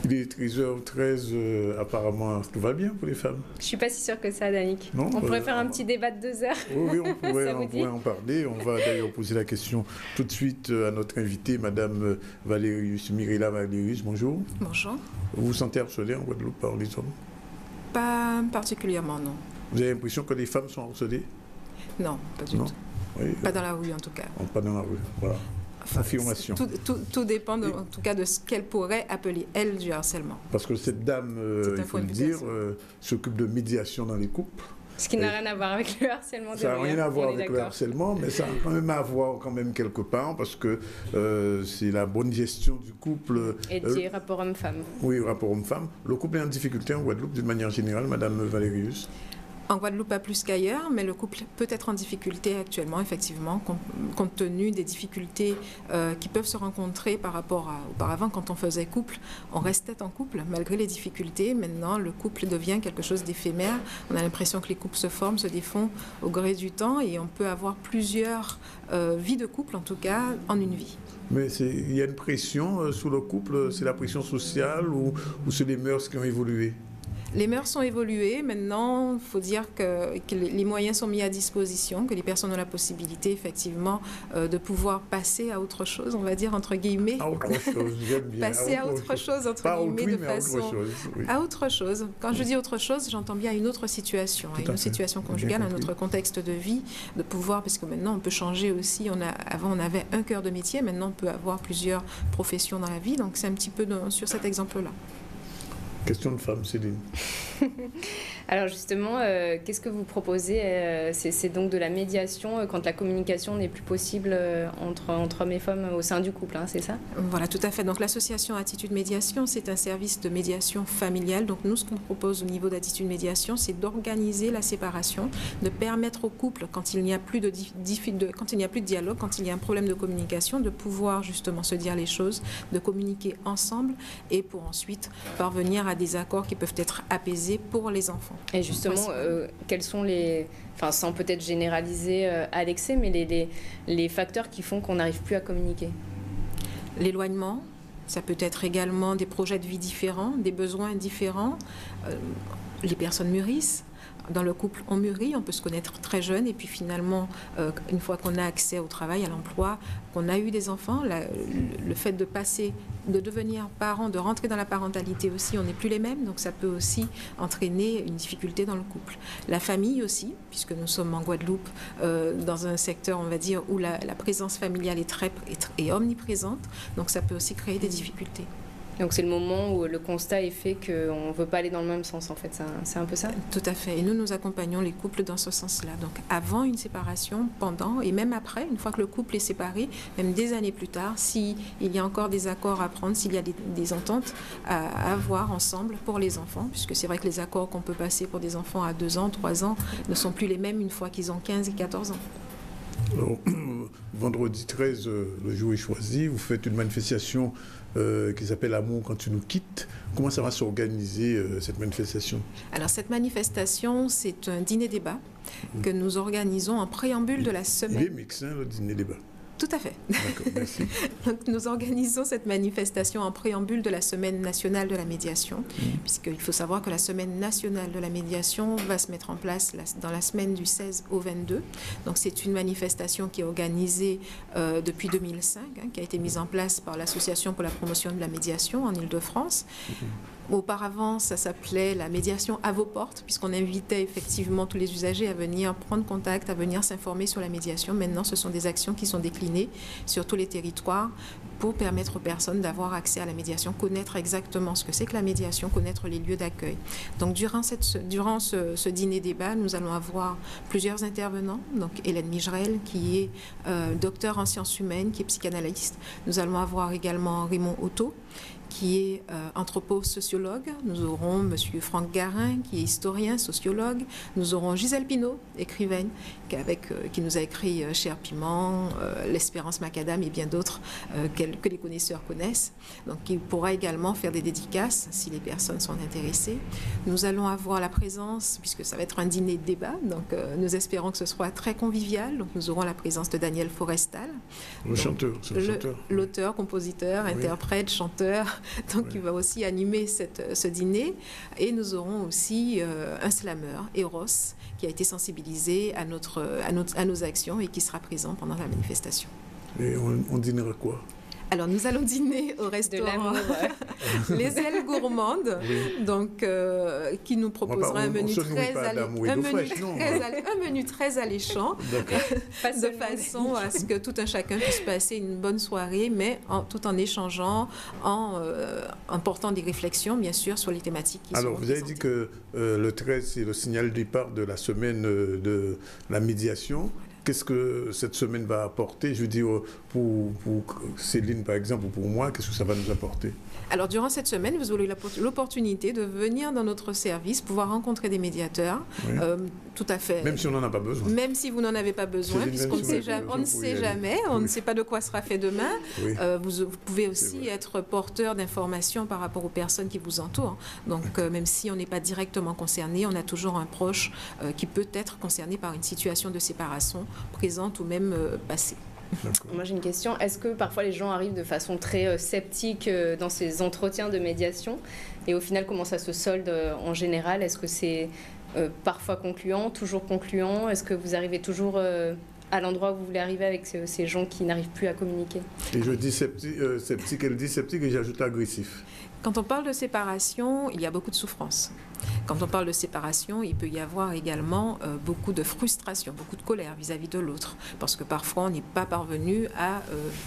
Il est 13h13, apparemment tout va bien pour les femmes. Je ne suis pas si sûre que ça, Danick. Non, on pourrait faire un petit débat de 2 heures. Oui, on pourrait en parler. On va d'ailleurs poser la question tout de suite à notre invitée, Madame Mirella Valérius. Bonjour. Bonjour. Vous vous sentez harcelée en Guadeloupe par les hommes? Pas particulièrement, non. Vous avez l'impression que les femmes sont harcelées? Non, pas du tout. Oui, pas dans la rue en tout cas. Pas dans la rue, voilà. Affirmation. Tout dépend en tout cas de ce qu'elle pourrait appeler, elle, du harcèlement. Parce que cette dame, il faut le dire, s'occupe de médiation dans les couples. Ce qui n'a rien à voir avec le harcèlement de rue. Ça n'a rien à voir avec le harcèlement, mais ça a quand même à voir quelque part, parce que c'est la bonne gestion du couple. Et du rapport homme-femme. Oui, rapport homme-femme. Le couple est en difficulté en Guadeloupe d'une manière générale, Madame Valérius? En Guadeloupe, pas plus qu'ailleurs, mais le couple peut être en difficulté actuellement, effectivement, compte tenu des difficultés qui peuvent se rencontrer par rapport à auparavant, quand on faisait couple, on restait en couple, malgré les difficultés. Maintenant, le couple devient quelque chose d'éphémère. On a l'impression que les couples se forment, se défont au gré du temps, et on peut avoir plusieurs vies de couple, en tout cas, en une vie. Mais il y a une pression sous le couple, c'est la pression sociale ou c'est les mœurs qui ont évolué? Les mœurs sont évoluées. Maintenant, il faut dire que les moyens sont mis à disposition, que les personnes ont la possibilité, effectivement, de pouvoir passer à autre chose, on va dire, entre guillemets. À autre chose, j'aime bien. Passer à autre chose, entre guillemets, de façon... À autre chose. Quand je dis autre chose, j'entends bien une autre situation, une autre situation conjugale, un autre contexte de vie, de pouvoir, parce que maintenant, on peut changer aussi. Avant, on avait un cœur de métier, maintenant, on peut avoir plusieurs professions dans la vie. Donc, c'est un petit peu sur cet exemple-là. Question de femme, Céline. Alors justement, qu'est-ce que vous proposez? C'est donc de la médiation quand la communication n'est plus possible entre hommes et femmes au sein du couple, hein, c'est ça? Voilà, tout à fait. Donc l'association Attitude Médiation, c'est un service de médiation familiale. Donc nous, ce qu'on propose au niveau d'Attitude Médiation, c'est d'organiser la séparation, de permettre au couple, quand il n'y a plus de dialogue, quand il y a un problème de communication, de pouvoir justement se dire les choses, de communiquer ensemble et pour ensuite parvenir à des accords qui peuvent être apaisés pour les enfants. Et justement, quels sont les... Enfin, sans peut-être généraliser à l'excès, mais les facteurs qui font qu'on n'arrive plus à communiquer? L'éloignement, ça peut être également des projets de vie différents, des besoins différents. Les personnes mûrissent. Dans le couple, on mûrit, on peut se connaître très jeune et puis finalement, une fois qu'on a accès au travail, à l'emploi, qu'on a eu des enfants, le fait de devenir parent, de rentrer dans la parentalité aussi, on n'est plus les mêmes, donc ça peut aussi entraîner une difficulté dans le couple. La famille aussi, puisque nous sommes en Guadeloupe, dans un secteur, on va dire, où la présence familiale est omniprésente, donc ça peut aussi créer des difficultés. Donc c'est le moment où le constat est fait qu'on ne veut pas aller dans le même sens, en fait. C'est un peu ça? Tout à fait. Et nous accompagnons les couples dans ce sens-là. Donc avant une séparation, pendant et même après, une fois que le couple est séparé, même des années plus tard, s'il y a encore des accords à prendre, s'il y a des ententes à avoir ensemble pour les enfants, puisque c'est vrai que les accords qu'on peut passer pour des enfants à 2 ans, 3 ans ne sont plus les mêmes une fois qu'ils ont 15 et 14 ans. Alors, vendredi 13, le jour est choisi, vous faites une manifestation qui s'appelle Amour quand tu nous quittes. Comment ça va s'organiser cette manifestation? Alors cette manifestation, c'est un dîner-débat que nous organisons en préambule de la semaine. Il est mix, hein, le dîner-débat. Tout à fait. D'accord, merci. Donc, nous organisons cette manifestation en préambule de la Semaine nationale de la médiation, puisqu'il faut savoir que la Semaine nationale de la médiation va se mettre en place dans la semaine du 16 au 22. Donc, c'est une manifestation qui est organisée depuis 2005, qui a été mise en place par l'Association pour la promotion de la médiation en Île-de-France. Auparavant, ça s'appelait la médiation à vos portes, puisqu'on invitait effectivement tous les usagers à venir prendre contact, à venir s'informer sur la médiation. Maintenant, ce sont des actions qui sont déclinées sur tous les territoires pour permettre aux personnes d'avoir accès à la médiation, connaître exactement ce que c'est que la médiation, connaître les lieux d'accueil. Donc, durant ce dîner-débat, nous allons avoir plusieurs intervenants. Donc, Hélène Migerel, qui est docteur en sciences humaines, qui est psychanalyste. Nous allons avoir également Raymond Otto, qui est anthropo-sociologue. Nous aurons M. Franck Garin, qui est historien, sociologue. Nous aurons Gisèle Pinault, écrivaine, qui nous a écrit Cher Piment, L'Espérance Macadam et bien d'autres que les connaisseurs connaissent. Donc, qui pourra également faire des dédicaces si les personnes sont intéressées. Nous allons avoir la présence, puisque ça va être un dîner de débat, donc nous espérons que ce soit très convivial. Donc, nous aurons la présence de Daniel Forestal. L'auteur, compositeur, interprète, chanteur. Donc, il va aussi animer ce dîner. Et nous aurons aussi un slammer, Eros, qui a été sensibilisé à nos actions et qui sera présent pendant la manifestation. Et on dînera quoi? Alors, nous allons dîner au restaurant Les Ailes Gourmandes, donc, qui nous proposera un menu très alléchant, de façon à ce que tout un chacun puisse passer une bonne soirée, mais tout en échangeant, en portant des réflexions, bien sûr, sur les thématiques qui sont présentées. Alors, vous avez dit que le 13, c'est le signal du départ de la semaine de la médiation. Qu'est-ce que cette semaine va apporter? Je veux dire, pour Céline, par exemple, ou pour moi, qu'est-ce que ça va nous apporter? Alors, durant cette semaine, vous aurez l'opportunité de venir dans notre service, pouvoir rencontrer des médiateurs. Oui. Tout à fait. Même si on n'en a pas besoin. Même si vous n'en avez pas besoin, puisqu'on ne sait jamais, on ne sait pas de quoi sera fait demain. Oui. Vous pouvez aussi être porteur d'informations par rapport aux personnes qui vous entourent. Donc, même si on n'est pas directement concerné, on a toujours un proche qui peut être concerné par une situation de séparation présente ou même passée. Moi j'ai une question, est-ce que parfois les gens arrivent de façon très sceptique dans ces entretiens de médiation et au final comment ça se solde en général? Est-ce que c'est parfois concluant, toujours concluant? Est-ce que vous arrivez toujours à l'endroit où vous voulez arriver avec ces gens qui n'arrivent plus à communiquer? Et je dis sceptique, elle dit sceptique et j'ajoute agressif. Quand on parle de séparation, il y a beaucoup de souffrance. Quand on parle de séparation, il peut y avoir également beaucoup de frustration, beaucoup de colère vis-à-vis de l'autre, parce que parfois on n'est pas parvenu à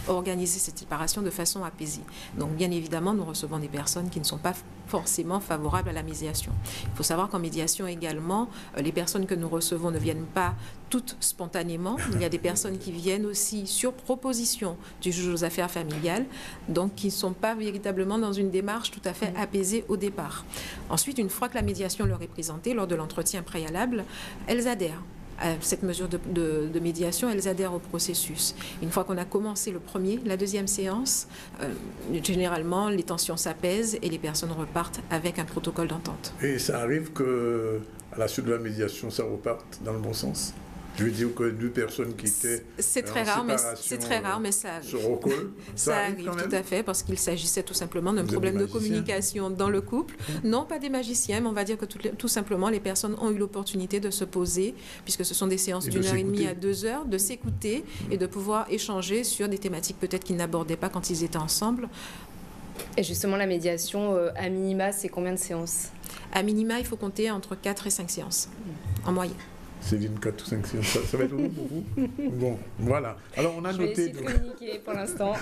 organiser cette séparation de façon apaisée. Donc bien évidemment, nous recevons des personnes qui ne sont pas forcément favorables à la médiation. Il faut savoir qu'en médiation également, les personnes que nous recevons ne viennent pas toutes spontanément. Il y a des personnes qui viennent aussi sur proposition du juge aux affaires familiales, donc qui ne sont pas véritablement dans une démarche tout à fait apaisée au départ. Ensuite, une fois que la médiation leur est présentée lors de l'entretien préalable, elles adhèrent à cette mesure de médiation, elles adhèrent au processus. Une fois qu'on a commencé la deuxième séance, généralement, les tensions s'apaisent et les personnes repartent avec un protocole d'entente. Et ça arrive qu'à la suite de la médiation, ça reparte dans le bon sens? Je veux dire que deux personnes qui étaient c'est très rare, mais ça arrive. Se recollent. Ça arrive tout à fait, parce qu'il s'agissait tout simplement d'un problème de communication dans le couple. Non, pas des magiciens, mais on va dire que tout simplement, les personnes ont eu l'opportunité de se poser, puisque ce sont des séances d'une heure et demie à 2 heures, de s'écouter et de pouvoir échanger sur des thématiques peut-être qu'ils n'abordaient pas quand ils étaient ensemble. Et justement, la médiation, à minima, c'est combien de séances? À minima, il faut compter entre 4 et 5 séances, en moyenne. Céline 4 ou 5, ça va être lourd pour vous? Bon, voilà. Alors on a noté... Je vais essayer de communiquer pour l'instant.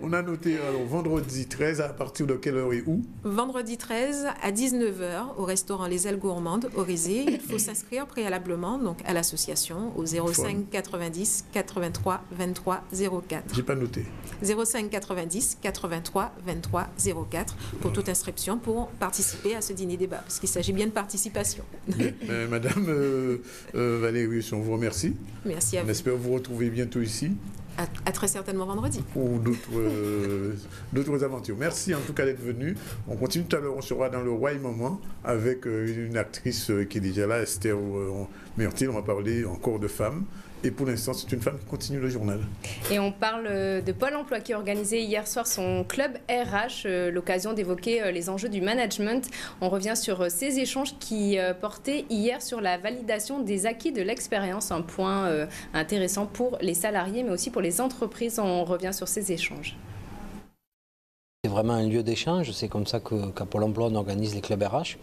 On a noté alors, vendredi 13, à partir de quelle heure et où? Vendredi 13 à 19h au restaurant Les Ailes Gourmandes au Rézé. Il faut s'inscrire préalablement donc à l'association au 05 90 83 23 04. J'ai pas noté. 05 90 83 23 04 pour toute inscription pour participer à ce dîner-débat, parce qu'il s'agit bien de participation. Madame Valérie, on vous remercie. Merci à vous. On espère vous retrouver bientôt ici. À très certainement vendredi. Pour d'autres aventures. Merci en tout cas d'être venu. On continue tout à l'heure, on sera dans le Roy Moment avec une actrice qui est déjà là, Esther Myrtil. On va parler encore de femmes. Et pour l'instant, c'est une femme qui continue le journal. Et on parle de Pôle emploi qui a organisé hier soir son club RH, l'occasion d'évoquer les enjeux du management. On revient sur ces échanges qui portaient hier sur la validation des acquis de l'expérience, un point intéressant pour les salariés, mais aussi pour les entreprises. On revient sur ces échanges. C'est vraiment un lieu d'échange, c'est comme ça qu'à Pôle emploi on organise les clubs RH.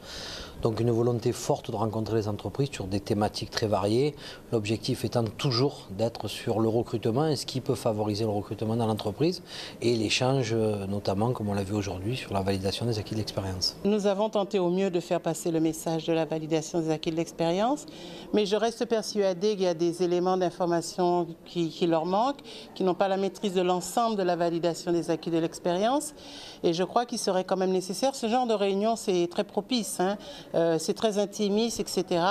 Donc une volonté forte de rencontrer les entreprises sur des thématiques très variées. L'objectif étant toujours d'être sur le recrutement et ce qui peut favoriser le recrutement dans l'entreprise et l'échange notamment, comme on l'a vu aujourd'hui, sur la validation des acquis de l'expérience. Nous avons tenté au mieux de faire passer le message de la validation des acquis de l'expérience, mais je reste persuadée qu'il y a des éléments d'information qui leur manquent, qui n'ont pas la maîtrise de l'ensemble de la validation des acquis de l'expérience. Et je crois qu'il serait quand même nécessaire. Ce genre de réunion, c'est très propice, hein. C'est très intimiste, etc.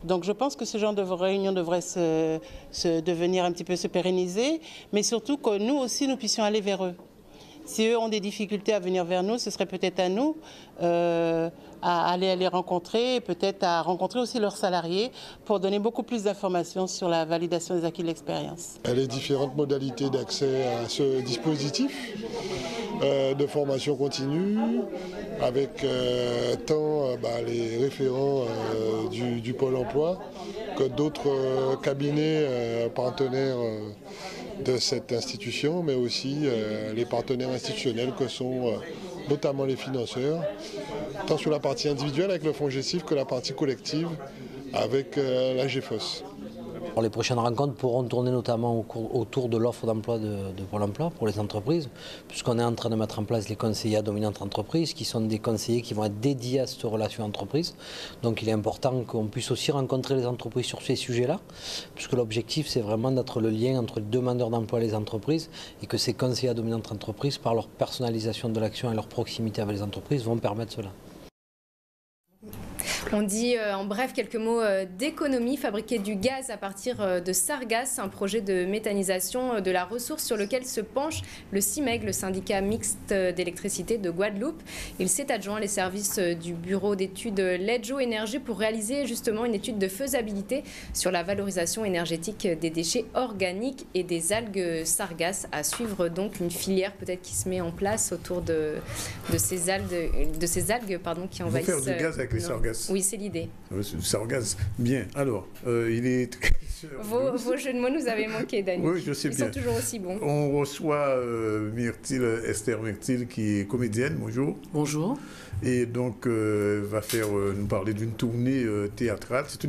Donc je pense que ce genre de réunion devrait devenir un petit peu se pérenniser, mais surtout que nous aussi, nous puissions aller vers eux. Si eux ont des difficultés à venir vers nous, ce serait peut-être à nous à aller les rencontrer, peut-être à rencontrer aussi leurs salariés pour donner beaucoup plus d'informations sur la validation des acquis de l'expérience. Les différentes modalités d'accès à ce dispositif de formation continue, avec tant les référents du Pôle emploi que d'autres cabinets partenaires de cette institution, mais aussi les partenaires institutionnels que sont notamment les financeurs, tant sur la partie individuelle avec le fonds GESIF que la partie collective avec la GEFOS. Les prochaines rencontres pourront tourner notamment autour de l'offre d'emploi de Pôle emploi pour les entreprises, puisqu'on est en train de mettre en place les conseillers à dominante entreprise, qui sont des conseillers qui vont être dédiés à cette relation entreprise. Donc il est important qu'on puisse aussi rencontrer les entreprises sur ces sujets-là, puisque l'objectif c'est vraiment d'être le lien entre les demandeurs d'emploi et les entreprises, et que ces conseillers à dominante entreprise, par leur personnalisation de l'action et leur proximité avec les entreprises, vont permettre cela. On dit en bref quelques mots d'économie, fabriquer du gaz à partir de sargasses, un projet de méthanisation de la ressource sur lequel se penche le CIMEG, le syndicat mixte d'électricité de Guadeloupe. Il s'est adjoint les services du bureau d'études Ledjo Énergie pour réaliser justement une étude de faisabilité sur la valorisation énergétique des déchets organiques et des algues sargasses. À suivre donc une filière peut-être qui se met en place autour de ces algues qui envahissent. Vous faire du gaz avec les sargasses. Oui, c'est l'idée. Sargasses. Bien. Alors, il est... Vos jeux de mots nous avaient manqué, Dani. Oui, je sais bien. Ils sont toujours aussi bons. On reçoit Esther Myrtil, qui est comédienne. Bonjour. Bonjour. Et donc, va nous parler d'une tournée théâtrale. C'est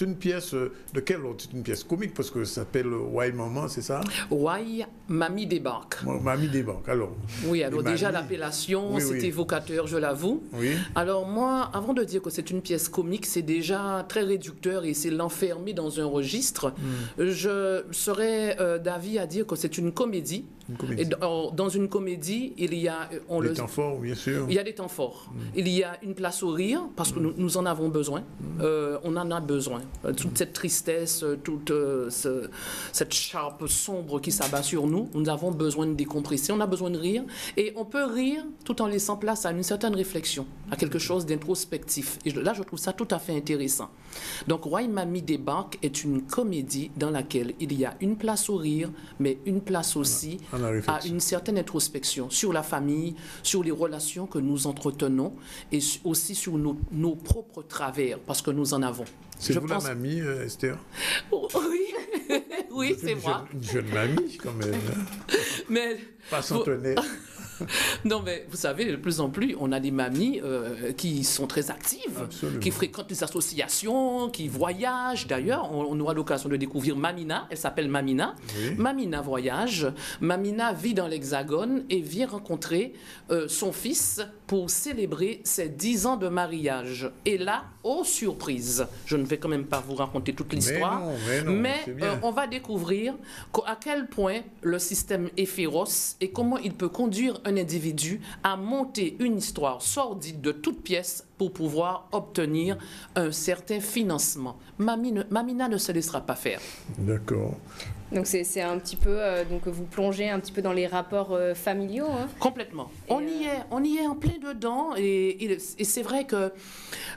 une pièce de quel ordre? C'est une pièce comique parce que ça s'appelle Why Maman, c'est ça? Why Mamie débarque. Mamie débarque, alors. Oui, alors déjà l'appellation, c'est évocateur, je l'avoue. Oui. Alors moi, avant de dire que c'est une pièce comique, c'est déjà très réducteur et c'est l'enfermer dans un registre. Je serais d'avis à dire que c'est une comédie. Et dans une comédie, il y a... des temps forts, bien sûr. Il y a des temps forts. Il y a une place au rire, parce que nous en avons besoin. On en a besoin. Toute cette tristesse, toute cette charpe sombre qui s'abat sur nous, nous avons besoin de décompresser, on a besoin de rire. Et on peut rire tout en laissant place à une certaine réflexion, à quelque chose d'introspectif. Et là, je trouve ça tout à fait intéressant. Donc, Why Mamie débarque est une comédie dans laquelle il y a une place au rire, mais une place aussi à une certaine introspection sur la famille, sur les relations que nous entretenons et aussi sur nos propres travers, parce que nous en avons. C'est vous la mamie, Esther? Oui, c'est moi. Une jeune mamie, quand même. Mais pas centenaire. Non, mais vous savez, de plus en plus, on a des mamies qui sont très actives, Absolument. qui fréquentent les associations, qui voyagent. D'ailleurs, on aura l'occasion de découvrir Mamina. Elle s'appelle Mamina. Oui. Mamina voyage. Mamina vit dans l'Hexagone et vient rencontrer son fils pour célébrer ses 10 ans de mariage. Et là, oh surprise, je ne vais quand même pas vous raconter toute l'histoire, mais c'est bien. on va découvrir à quel point le système est féroce et comment il peut conduire un individu à monter une histoire sordide de toutes pièces pour pouvoir obtenir un certain financement. Mamina ne se laissera pas faire. D'accord. Donc c'est un petit peu, donc vous plongez un petit peu dans les rapports familiaux. Hein. Complètement. On y est en plein dedans et c'est vrai que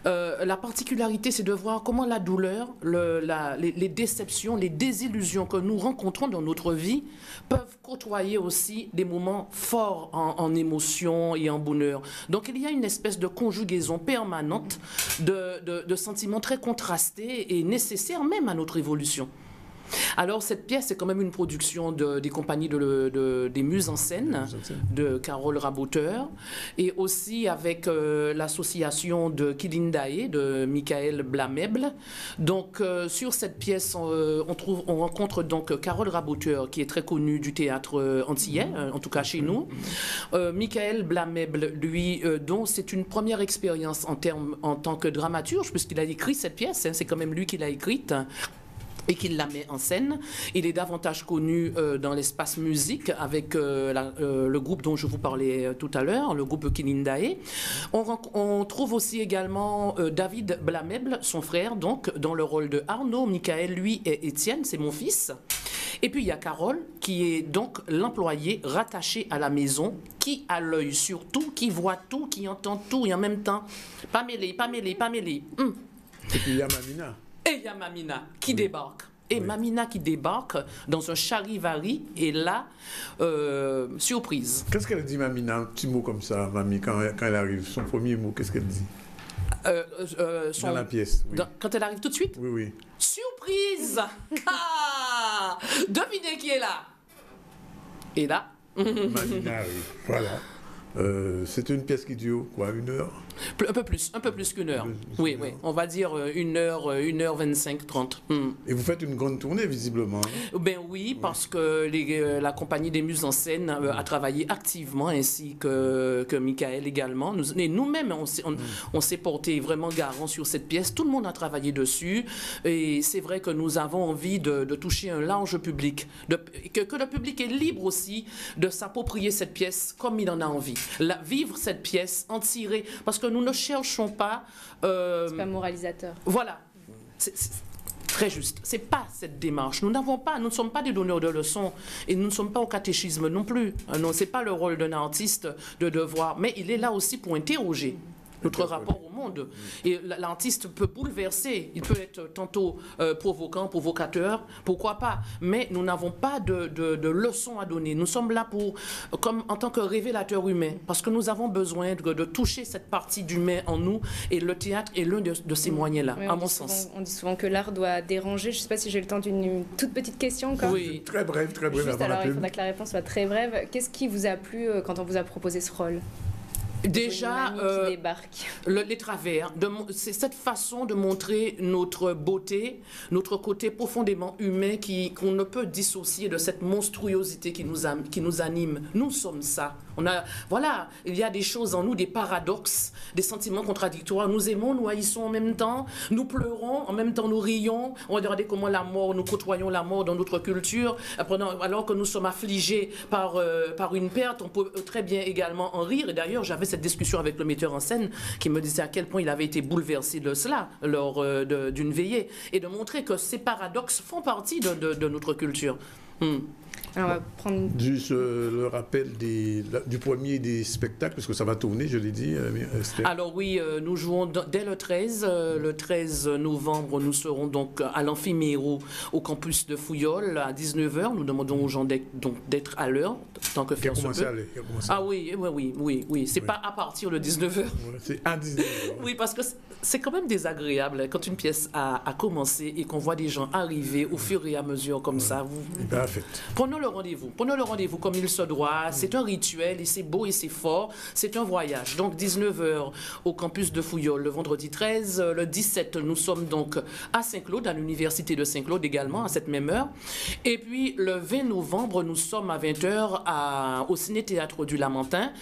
la particularité, c'est de voir comment la douleur, les déceptions, les désillusions que nous rencontrons dans notre vie peuvent côtoyer aussi des moments forts en émotion et en bonheur. Donc il y a une espèce de conjugaison permanente de sentiments très contrastés et nécessaires même à notre évolution. Alors cette pièce est quand même une production des compagnies des Muses en scène de Carole Raboteur et aussi avec l'association de Kilindae de Michael Blameble. Donc sur cette pièce on rencontre donc Carole Raboteur qui est très connue du théâtre antillais, en tout cas chez nous. Michael Blameble, lui, dont c'est une première expérience en tant que dramaturge puisqu'il a écrit cette pièce, hein, c'est quand même lui qui l'a écrite et qu'il la met en scène. Il est davantage connu dans l'espace musique avec le groupe dont je vous parlais tout à l'heure, le groupe Kilindae. On trouve aussi également David Blameble, son frère, donc, dans le rôle de Arnaud. Michael, lui, et Étienne, c'est mon fils. Et puis il y a Carole, qui est donc l'employé rattaché à la maison, qui a l'œil sur tout, qui voit tout, qui entend tout, et en même temps, pas mêlé. Et puis il y a Mamina. Et il y a Mamina qui débarque. Et Mamina qui débarque dans un charivari, et là, surprise. Qu'est-ce qu'elle dit, Mamina? Un petit mot comme ça, Mamie, quand elle arrive. Son premier mot, qu'est-ce qu'elle dit? Dans la pièce. Oui. Quand elle arrive tout de suite? Oui, oui. Surprise. Devinez qui est là? Et là? Mamina, oui. Voilà. C'est une pièce qui dure, quoi, 1 heure? Un peu plus qu'une heure. Oui. On va dire 1 heure, 1h25, 30. Et vous faites une grande tournée, visiblement. Ben oui, parce que la compagnie des Muses en scène a travaillé activement, ainsi que Michael également. Nous-mêmes, on s'est porté vraiment garant sur cette pièce. Tout le monde a travaillé dessus. Et c'est vrai que nous avons envie de toucher un large public. Que le public est libre aussi de s'approprier cette pièce comme il en a envie. Vivre cette pièce, en tirer. Parce que nous ne cherchons pas... c'est pas moralisateur. Voilà. C'est très juste. C'est pas cette démarche. Nous ne sommes pas des donneurs de leçons et nous ne sommes pas au catéchisme non plus. Non, c'est pas le rôle d'un artiste de devoir... Mais il est là aussi pour interroger notre rapport au monde. Et l'artiste peut bouleverser, il peut être tantôt provoquant, provocateur, pourquoi pas. Mais nous n'avons pas de leçons à donner. Nous sommes là en tant que révélateurs humains, parce que nous avons besoin de toucher cette partie d'humain en nous, et le théâtre est l'un de ces moyens-là, à mon sens. On dit souvent que l'art doit déranger. Je ne sais pas si j'ai le temps d'une toute petite question encore. Oui. Très brève. Juste alors, il faudra que la réponse soit très brève. Qu'est-ce qui vous a plu quand on vous a proposé ce rôle? Déjà, les travers, c'est cette façon de montrer notre beauté, notre côté profondément humain qu'on ne peut dissocier de cette monstruosité qui nous anime. Nous sommes ça. Voilà, il y a des choses en nous, des paradoxes, des sentiments contradictoires. Nous aimons, nous haïssons en même temps, nous pleurons, en même temps nous rions. On va regarder comment la mort, nous côtoyons la mort dans notre culture. Alors que nous sommes affligés par une perte, on peut très bien également en rire. Et d'ailleurs, j'avais cette discussion avec le metteur en scène qui me disait à quel point il avait été bouleversé de cela lors d'une veillée, et de montrer que ces paradoxes font partie de notre culture. Alors, on va prendre... Juste le rappel du premier des spectacles, parce que ça va tourner, je l'ai dit, Esther. Alors oui, nous jouons dès le 13. Le 13 novembre, nous serons donc à l'Amphiméro au campus de Fouillol à 19h. Nous demandons aux gens d'être à l'heure, tant que faire se peut. Ah oui. C'est pas à partir de 19h. C'est à 19h. Oui, parce que c'est quand même désagréable quand une pièce a commencé et qu'on voit des gens arriver au fur et à mesure comme ça. la fête. Prenons le rendez-vous comme il se doit. C'est un rituel et c'est beau et c'est fort. C'est un voyage. Donc 19h au campus de Fouillol le vendredi 13. Le 17, nous sommes donc à Saint-Claude, à l'université de Saint-Claude également, à cette même heure. Et puis le 20 novembre, nous sommes à 20h au Ciné-Théâtre du Lamentin.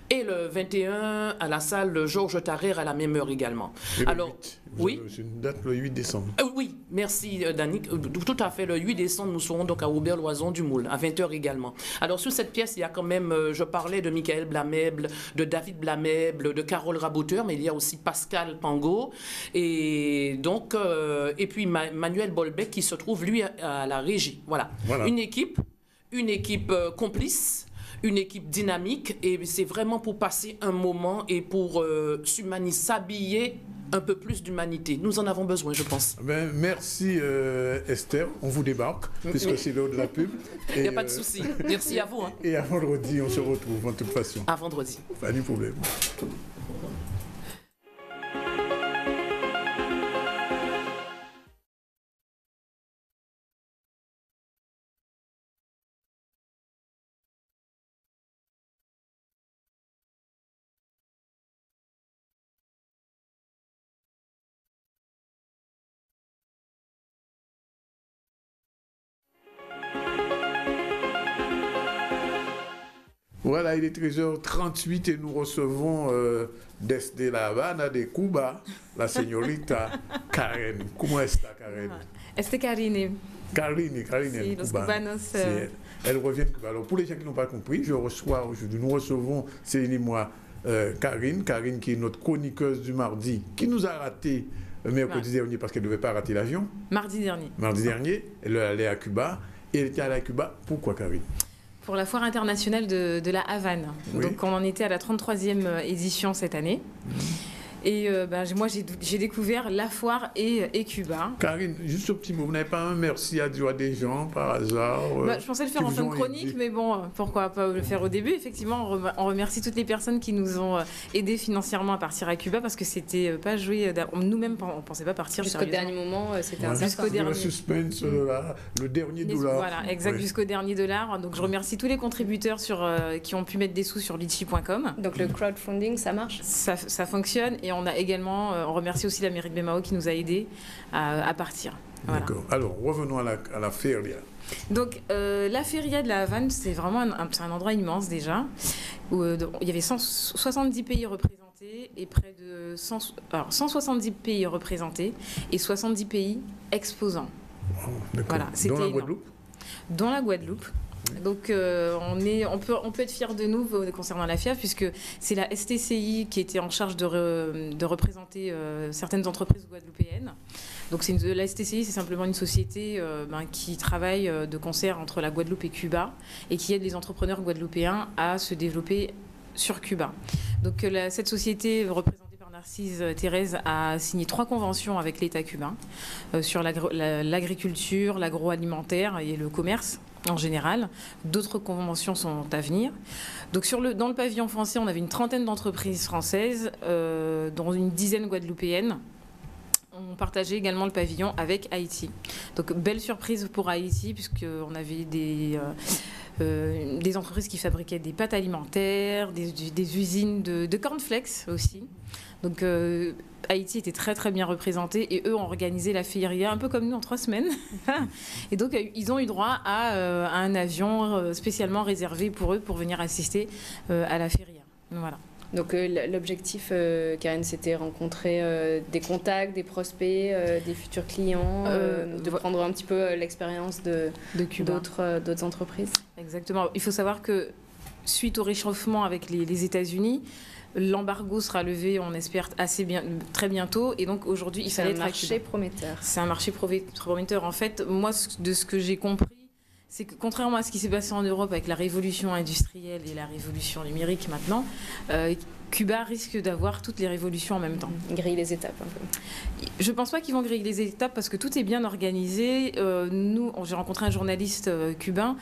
Et le 21 à la salle Georges Tarrère à la même heure également. Alors, oui. C'est une date le 8 décembre. Oui, merci Danick. Tout à fait, le 8 décembre, nous serons donc à Aubert-Loison du Moule, à 20h également. Alors sur cette pièce, il y a quand même, je parlais de Michael Blamèble, de David Blamèble, de Carole Raboteur, mais il y a aussi Pascal Pango, et donc, et puis Manuel Bolbec qui se trouve, lui, à la régie. Voilà. Une équipe complice, une équipe dynamique, et c'est vraiment pour passer un moment et pour s'habiller un peu plus d'humanité. Nous en avons besoin, je pense. Ben, merci Esther, on vous débarque, puisque c'est l'heure de la pub. Il n'y a pas de souci. Merci à vous. Hein. Et à vendredi, on se retrouve en toute façon. À vendredi. Pas de problème. Voilà, il est 13h38 et nous recevons desde La Habana de Cuba la señorita Karen. Comment está Karen? Este Karine. Karine, sí, los cubanos. Elle revient. Alors pour les gens qui n'ont pas compris, nous recevons, Céline et moi, Karine qui est notre chroniqueuse du mardi, qui nous a raté mercredi dernier parce qu'elle ne devait pas rater l'avion. Mardi dernier, elle est allée à Cuba. Et elle était allée à Cuba, pourquoi Karine? Pour la foire internationale de la Havane. Oui. Donc on en était à la 33e édition cette année. Et moi, j'ai découvert la foire et Cuba. Karine, juste un petit mot, vous n'avez pas un merci à dire à des gens par hasard je pensais le faire en fin de chronique, mais bon, pourquoi pas le faire au début. Effectivement, on remercie toutes les personnes qui nous ont aidés financièrement à partir à Cuba, parce que c'était pas joué. Nous-mêmes, on ne pensait pas partir. Jusqu'au dernier moment, c'était un jusqu'au dernier suspense, le dernier dollar. Voilà, exact, jusqu'au dernier dollar. Donc je remercie tous les contributeurs qui ont pu mettre des sous sur litchi.com. Donc le crowdfunding, ça marche? Ça fonctionne. Et on a également, on remercie aussi la mairie de Bemao qui nous a aidés à partir. Voilà. D'accord. Alors, revenons à la feria. Donc, la feria de la Havane, c'est vraiment un endroit immense déjà, où il y avait 170 pays représentés et près de 170 pays représentés et 70 pays exposants. Oh, voilà, c'était dans la Guadeloupe? Dans la Guadeloupe. Donc on peut être fiers de nous concernant la FIAF, puisque c'est la STCI qui était en charge de représenter certaines entreprises guadeloupéennes. Donc la STCI, c'est simplement une société qui travaille de concert entre la Guadeloupe et Cuba et qui aide les entrepreneurs guadeloupéens à se développer sur Cuba. Donc cette société représentée par Narcisse Thérèse a signé 3 conventions avec l'État cubain sur l'agriculture, l'agroalimentaire et le commerce en général. D'autres conventions sont à venir. Donc dans le pavillon français, on avait une trentaine d'entreprises françaises, dont une dizaine guadeloupéennes. On partageait également le pavillon avec Haïti. Donc belle surprise pour Haïti, puisqu'on avait des entreprises qui fabriquaient des pâtes alimentaires, des usines de cornflakes aussi. Donc Haïti était très très bien représenté et eux ont organisé la feria un peu comme nous en 3 semaines. Et donc ils ont eu droit à un avion spécialement réservé pour eux pour venir assister à la feria. Voilà. Donc l'objectif, Karen, c'était rencontrer des contacts, des prospects, des futurs clients, de prendre un petit peu l'expérience de d'autres entreprises. Exactement. Il faut savoir que suite au réchauffement avec les États-Unis, l'embargo sera levé, on espère, très bientôt. Et donc aujourd'hui, il fallait être à Cuba. C'est un marché prometteur. C'est un marché prometteur. En fait, moi, de ce que j'ai compris, c'est que contrairement à ce qui s'est passé en Europe avec la révolution industrielle et la révolution numérique maintenant, Cuba risque d'avoir toutes les révolutions en même temps. Griller les étapes un peu. Je ne pense pas qu'ils vont griller les étapes parce que tout est bien organisé. J'ai rencontré un journaliste cubain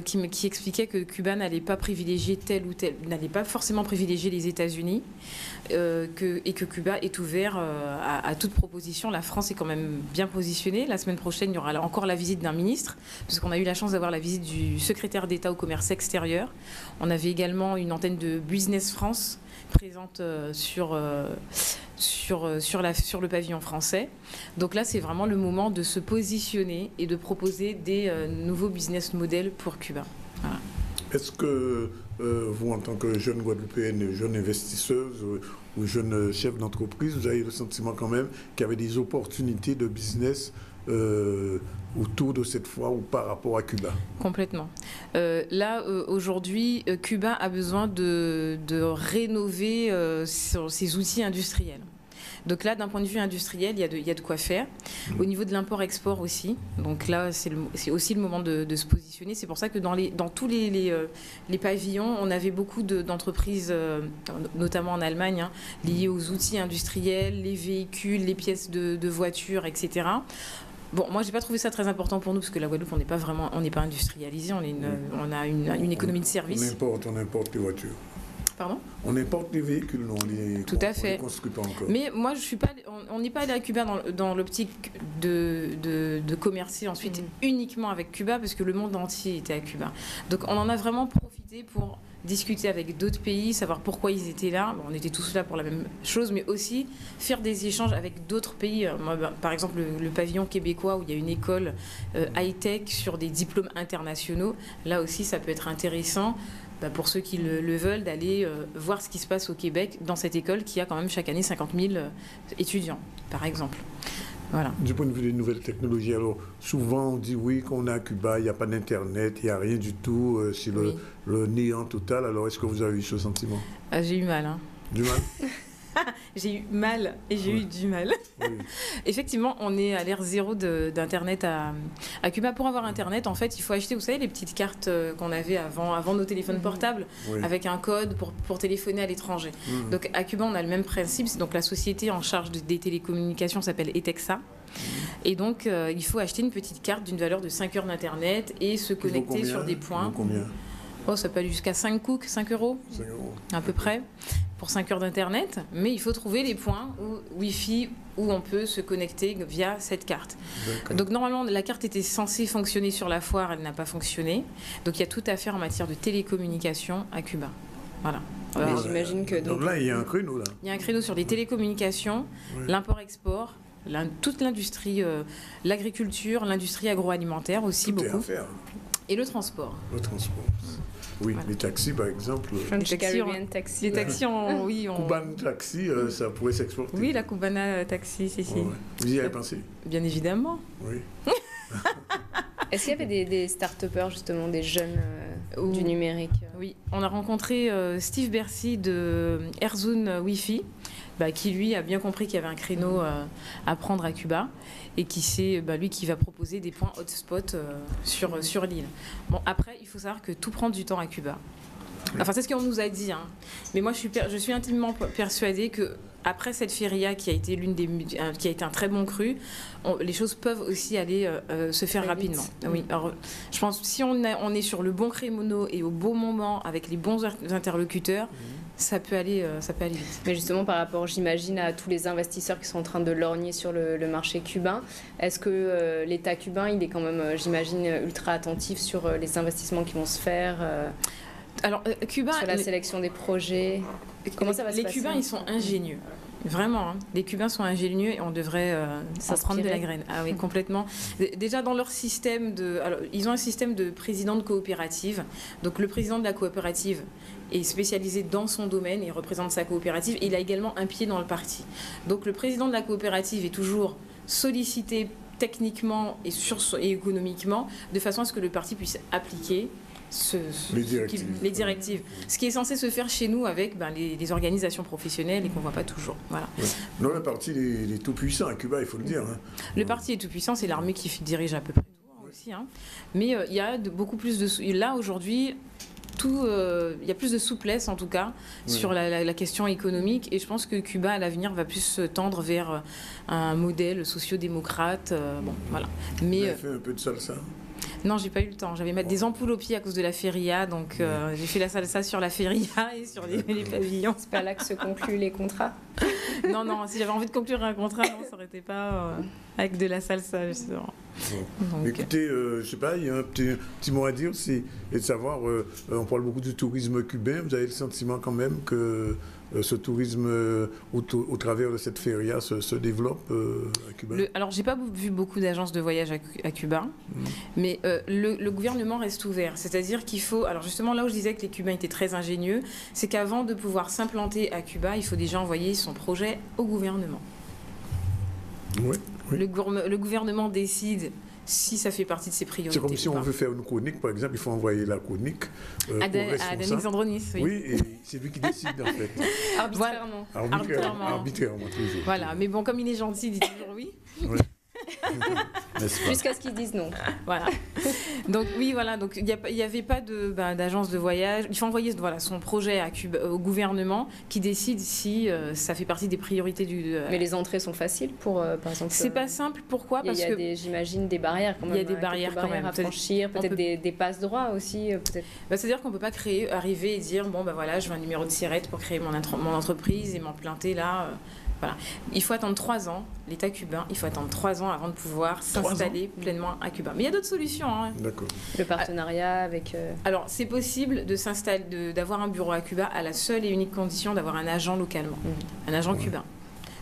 qui expliquait que Cuba n'allait pas privilégier tel ou tel, n'allait pas forcément privilégier les États-Unis et que Cuba est ouvert à toute proposition. La France est quand même bien positionnée. La semaine prochaine, il y aura encore la visite d'un ministre, parce qu'on a eu la chance d'avoir la visite du secrétaire d'État au commerce extérieur. On avait également une antenne de Business France présente sur le pavillon français. Donc là, c'est vraiment le moment de se positionner et de proposer des nouveaux business models pour Cuba. Voilà. Est-ce que vous, en tant que jeune Guadeloupéenne, jeune investisseuse ou jeune chef d'entreprise, vous avez le sentiment quand même qu'il y avait des opportunités de business autour de cette fois ou par rapport à Cuba? Complètement. Aujourd'hui, Cuba a besoin de rénover ses outils industriels. Donc là, d'un point de vue industriel, il y a de quoi faire. Au niveau de l'import-export aussi. Donc là, c'est aussi le moment de se positionner. C'est pour ça que dans tous les pavillons, on avait beaucoup d'entreprises, notamment en Allemagne, liées aux outils industriels, les véhicules, les pièces de voitures, etc. Bon, moi, j'ai pas trouvé ça très important pour nous, parce que la Guadeloupe, on n'est pas industrialisé, on a une économie de service. On importe les voitures. Pardon ? On importe les véhicules, non, Tout à fait. On les construit pas encore. Mais moi, on n'est pas allé à Cuba dans l'optique de commercer ensuite uniquement avec Cuba, parce que le monde entier était à Cuba. Donc on en a vraiment profité pour discuter avec d'autres pays, savoir pourquoi ils étaient là. Bon, on était tous là pour la même chose, mais aussi faire des échanges avec d'autres pays. Moi, par exemple, le pavillon québécois, où il y a une école high-tech sur des diplômes internationaux, là aussi, ça peut être intéressant pour ceux qui le veulent, d'aller voir ce qui se passe au Québec dans cette école qui a quand même chaque année 50 000 étudiants, par exemple. Voilà. Du point de vue des nouvelles technologies, alors souvent on dit oui, qu'on est à Cuba, il n'y a pas d'internet, il n'y a rien du tout, c'est le néant total. Alors est-ce que vous avez eu ce sentiment? J'ai eu mal. Du mal? J'ai eu mal et j'ai eu du mal. Oui. Effectivement, on est à l'ère zéro d'Internet à Cuba. Pour avoir Internet, en fait, il faut acheter, vous savez, les petites cartes qu'on avait avant nos téléphones portables, avec un code pour téléphoner à l'étranger. Donc à Cuba, on a le même principe. Donc la société en charge des télécommunications s'appelle ETEXA. Et donc, il faut acheter une petite carte d'une valeur de 5 heures d'Internet et se connecter sur des points. Combien? Oh, ça peut aller jusqu'à 5 coups, 5 euros, 5 € à peu près, pour 5 heures d'Internet. Mais il faut trouver les points Wi-Fi où on peut se connecter via cette carte. Donc normalement, la carte était censée fonctionner sur la foire, elle n'a pas fonctionné. Donc il y a tout à faire en matière de télécommunications à Cuba. Voilà. Alors, j'imagine que... Donc là, il y a un créneau, là. Il y a un créneau sur les télécommunications, l'import-export, toute l'industrie, l'agriculture, l'industrie agroalimentaire aussi, tout beaucoup. Est à faire. Et le transport. Le transport. Oui, voilà. Les taxis, par exemple. Les taxis, Cuban taxi, ça pourrait s'exporter. Oui, la Cubana taxi, si. Ouais. Vous y avez pensé? Bien évidemment. Oui. Est-ce qu'il y avait des start-upers, justement, des jeunes du numérique? Oui, on a rencontré Steve Bercy de Airzone Wi-Fi, qui lui a bien compris qu'il y avait un créneau à prendre à Cuba et qui lui qui va proposer des points hotspot sur l'île. Bon, après, il faut savoir que tout prend du temps à Cuba. Enfin, c'est ce qu'on nous a dit. Hein. Mais moi, je suis intimement persuadée que après cette feria qui a été qui a été un très bon cru, les choses peuvent aussi aller se faire rapidement. Oui. Alors, je pense que si on est sur le bon créneau et au bon moment avec les bons interlocuteurs, ça peut aller vite. Mais justement, par rapport, j'imagine, à tous les investisseurs qui sont en train de lorgner sur le marché cubain, est-ce que l'État cubain, il est quand même, j'imagine, ultra attentif sur les investissements qui vont se faire Alors, Cuba, sur la sélection des projets? Comment ça va se passer? Les Cubains, ils sont ingénieux. Vraiment, hein. Les Cubains sont ingénieux et on devrait s'en prendre de la graine. Ah oui, complètement. Déjà dans leur système ils ont un système de président de coopérative. Donc le président de la coopérative est spécialisé dans son domaine et représente sa coopérative. Et il a également un pied dans le parti. Donc le président de la coopérative est toujours sollicité techniquement et économiquement de façon à ce que le parti puisse appliquer les directives. Ce qui est censé se faire chez nous avec les organisations professionnelles et qu'on ne voit pas toujours. Voilà. Ouais. Non, le parti est tout puissant à Cuba, il faut le dire. Hein. Le parti est tout puissant, c'est l'armée qui dirige à peu près tout aussi. Hein. Mais il y a beaucoup plus de... Là, aujourd'hui, il y a plus de souplesse en tout cas sur la question économique, et je pense que Cuba à l'avenir va plus se tendre vers un modèle socio-démocrate. Bon, voilà. Mais vous avez fait un peu de salsa? Non, j'ai pas eu le temps. J'avais mettre des ampoules aux pieds à cause de la feria, donc j'ai fait la salsa sur la feria et sur les pavillons. C'est pas là que se concluent les contrats. Non, si j'avais envie de conclure un contrat, non, ça aurait été pas avec de la salsa, justement. Donc, écoutez, je sais pas, il y a un petit mot à dire, c'est de savoir, on parle beaucoup du tourisme cubain, vous avez le sentiment quand même que ce tourisme au travers de cette feria se développe à Cuba? Alors, j'ai pas vu beaucoup d'agences de voyage à Cuba, mais le gouvernement reste ouvert. C'est-à-dire qu'il faut... Alors justement, là où je disais que les Cubains étaient très ingénieux, c'est qu'avant de pouvoir s'implanter à Cuba, il faut déjà envoyer son projet au gouvernement. Oui. Le gouvernement décide si ça fait partie de ses priorités. C'est comme si on veut faire une chronique, par exemple, il faut envoyer la chronique à Denis Andronis. Oui, et c'est lui qui décide, en fait. Arbitrairement. Arbitrairement, toujours. Voilà, mais bon, comme il est gentil, il dit toujours oui. Jusqu'à ce qu'ils disent non. Voilà. Donc oui, voilà. Donc il n'y avait pas d'agence de voyage. Il faut envoyer son projet à Cuba, au gouvernement, qui décide si ça fait partie des priorités du. Mais les entrées sont faciles pour, par exemple. C'est pas simple. Pourquoi? Parce que j'imagine des barrières quand même. Il y a des barrières quand même à franchir, peut-être des passes droits aussi. C'est-à-dire qu'on peut pas arriver et dire bon voilà, je veux un numéro de SIRET pour créer mon entreprise et m'implanter là. Voilà. Il faut attendre 3 ans, l'État cubain, il faut attendre 3 ans avant de pouvoir s'installer pleinement à Cuba. Mais il y a d'autres solutions. Hein. D'accord. Le partenariat avec... Alors, c'est possible d'avoir un bureau à Cuba à la seule et unique condition d'avoir un agent localement, un agent cubain.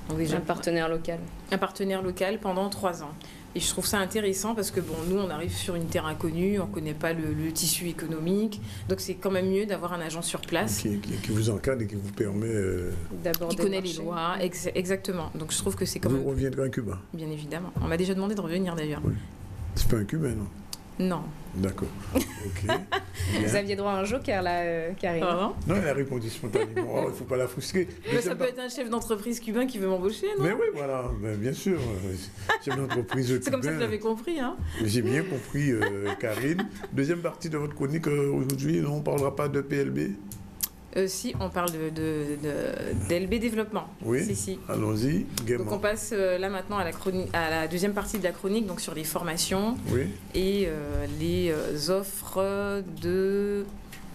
Donc déjà un partenaire local. Un partenaire local pendant 3 ans. Et je trouve ça intéressant parce que bon, nous, on arrive sur une terre inconnue, on ne connaît pas le tissu économique. Donc, c'est quand même mieux d'avoir un agent sur place. Qui vous encadre et qui vous permet... Qui connaît les lois, exactement. Donc, je trouve que c'est quand même... Vous reviendrez à Cuba? Bien évidemment. On m'a déjà demandé de revenir, d'ailleurs. Oui. C'est pas un Cubain, non? Non. D'accord. Ok. Vous aviez droit à un joker, là, Karine. Non, elle a répondu spontanément. Il ne faut pas la frustrer. Mais ça peut être un chef d'entreprise cubain qui veut m'embaucher, non? Mais oui, voilà. Mais bien sûr. Chef d'entreprise cubain. C'est comme ça que j'avais compris. Hein. J'ai bien compris, Karine. Deuxième partie de votre chronique aujourd'hui, on ne parlera pas de PLB? Si, on parle d'LB Développement. Oui, si. Allons-y, gaiement. Donc on passe là maintenant à la deuxième partie de la chronique, donc sur les formations et les offres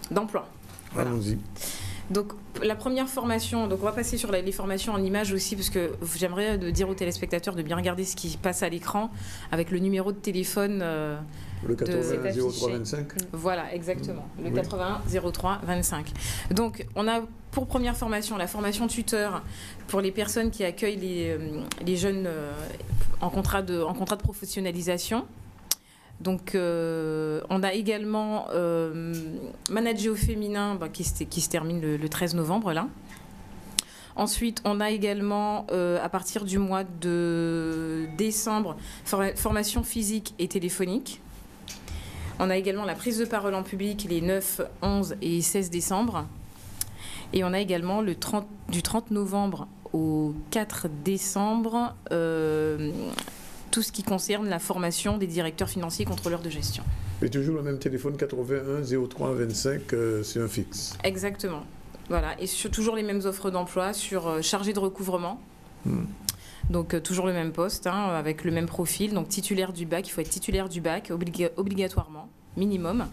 d'emploi. Voilà. Allons-y. Donc la première formation, donc on va passer sur les formations en images aussi, parce que j'aimerais dire aux téléspectateurs de bien regarder ce qui passe à l'écran avec le numéro de téléphone. Le 81 03 25. Voilà, exactement. Le 81 03 25. Donc, on a pour première formation la formation tuteur pour les personnes qui accueillent les jeunes en contrat de professionnalisation. Donc, on a également manager au féminin qui se termine le 13 novembre, là. Ensuite, on a également, à partir du mois de décembre, formation physique et téléphonique. On a également la prise de parole en public les 9, 11 et 16 décembre. Et on a également du 30 novembre au 4 décembre, tout ce qui concerne la formation des directeurs financiers et contrôleurs de gestion. Et toujours le même téléphone, 81 03 25, c'est un fixe. Exactement. Voilà. Et toujours les mêmes offres d'emploi sur chargé de recouvrement. Donc toujours le même poste, avec le même profil. Donc titulaire du bac, il faut être titulaire du bac obligatoirement, minimum,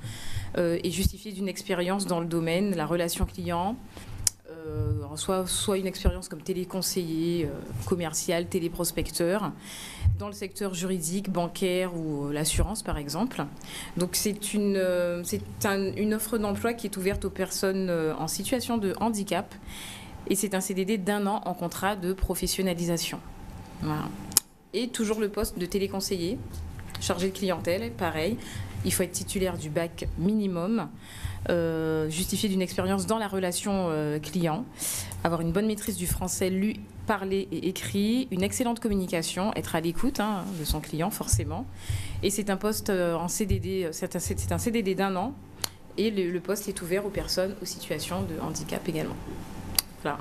et justifier d'une expérience dans le domaine, la relation client, soit une expérience comme téléconseiller, commercial, téléprospecteur, dans le secteur juridique, bancaire ou l'assurance par exemple. Donc c'est une offre d'emploi qui est ouverte aux personnes en situation de handicap, et c'est un CDD d'1 an en contrat de professionnalisation. Voilà. Et toujours le poste de téléconseiller, chargé de clientèle, pareil. Il faut être titulaire du bac minimum, justifier d'une expérience dans la relation client, avoir une bonne maîtrise du français lu, parlé et écrit, une excellente communication, être à l'écoute de son client forcément. Et c'est un poste en CDD, c'est un CDD d'1 an, et le poste est ouvert aux personnes aux situations de handicap également. Voilà.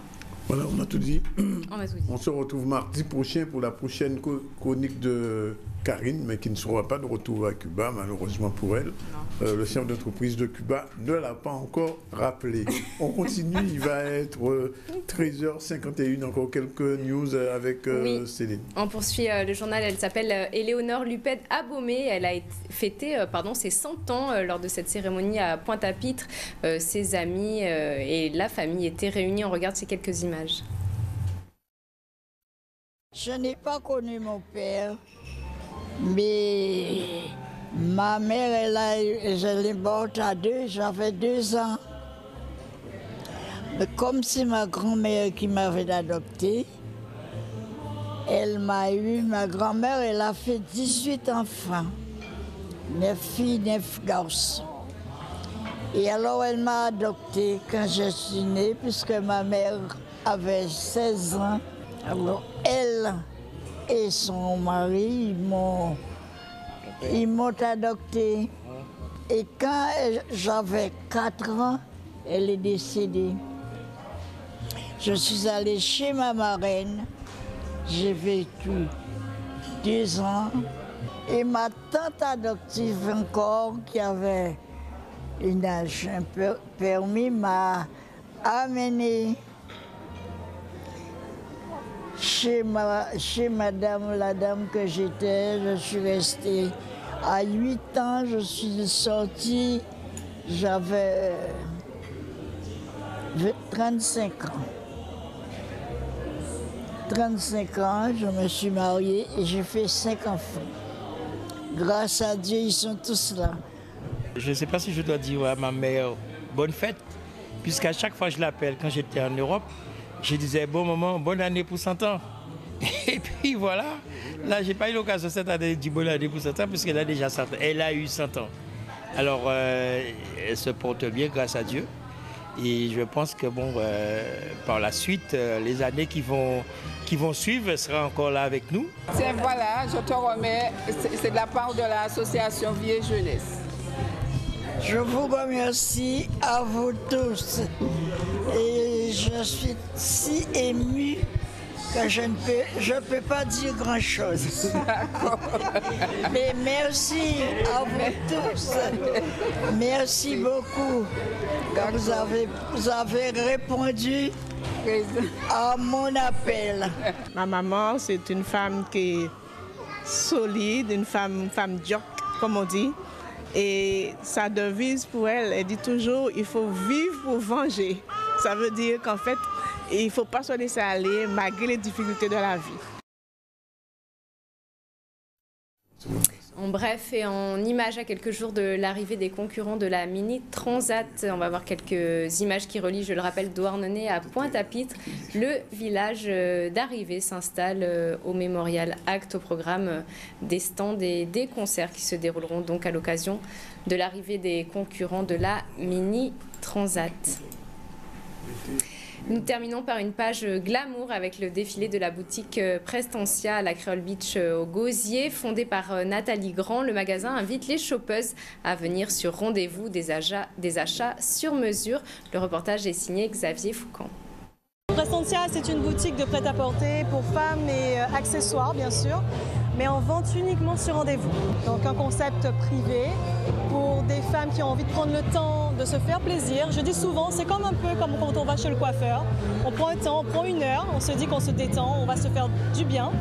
Voilà, on a tout dit. On a tout dit. On se retrouve mardi prochain pour la prochaine chronique de Karine, mais qui ne sera pas de retour à Cuba, malheureusement pour elle. Le chef d'entreprise de Cuba ne l'a pas encore rappelé. On continue, il va être 13h51, encore quelques news avec Céline. On poursuit le journal, elle s'appelle Éléonore Lupet Abomey. Elle a fêté ses 100 ans lors de cette cérémonie à Pointe-à-Pitre. Ses amis et la famille étaient réunis. On regarde ces quelques images. Je n'ai pas connu mon père, mais ma mère, je l'ai morte à 2, j'avais 2 ans. Mais comme c'est ma grand-mère qui m'avait adoptée, elle m'a eu, ma grand-mère, elle a fait 18 enfants, 9 filles, 9 garçons. Et alors elle m'a adoptée quand je suis née, puisque ma mère avait 16 ans. Alors elle et son mari, ils m'ont adoptée. Et quand j'avais 4 ans, elle est décédée. Je suis allée chez ma marraine. J'ai vécu 2 ans. Et ma tante adoptive encore, qui avait un permis, m'a amenée chez madame, la dame que j'étais. Je suis restée à 8 ans, je suis sortie, j'avais 35 ans. 35 ans, je me suis mariée et j'ai fait 5 enfants. Grâce à Dieu, ils sont tous là. Je ne sais pas si je dois dire à ma mère bonne fête, puisqu'à chaque fois que je l'appelle, quand j'étais en Europe, je disais bon moment, bonne année pour 100 ans. Et puis voilà, là je n'ai pas eu l'occasion cette année de dire bonne année pour 100 ans, puisqu'elle a déjà 100 ans. Elle a eu 100 ans. Alors elle se porte bien grâce à Dieu. Et je pense que bon, par la suite, les années qui vont suivre, elle sera encore là avec nous. Tiens, voilà, je te remets, c'est de la part de l'association Vie et Jeunesse. Je vous remercie à vous tous. Et je suis si émue que je ne peux pas dire grand-chose. Mais merci à vous tous. Merci beaucoup. Vous avez répondu à mon appel. Ma maman, c'est une femme qui est solide, une femme dure, comme on dit. Et sa devise pour elle, elle dit toujours, il faut vivre pour venger. Ça veut dire qu'en fait, il ne faut pas se laisser aller malgré les difficultés de la vie. En bref et en images, à quelques jours de l'arrivée des concurrents de la Mini Transat, on va voir quelques images qui relient, je le rappelle, Douarnenez à Pointe-à-Pitre. Le village d'arrivée s'installe au Mémorial Act, au programme des stands et des concerts qui se dérouleront donc à l'occasion de l'arrivée des concurrents de la Mini Transat. Nous terminons par une page glamour avec le défilé de la boutique Prestantia à la Creole Beach au Gosier. Fondé par Nathalie Grand, le magasin invite les shoppeuses à venir sur rendez-vous, des achats sur mesure. Le reportage est signé Xavier Foucan. Prestantia, c'est une boutique de prêt-à-porter pour femmes et accessoires, bien sûr, mais en vente uniquement sur rendez-vous. Donc un concept privé pour des femmes qui ont envie de prendre le temps de se faire plaisir. Je dis souvent, c'est comme un peu comme quand on va chez le coiffeur. On prend un temps, on prend 1 heure, on se dit qu'on se détend, on va se faire du bien.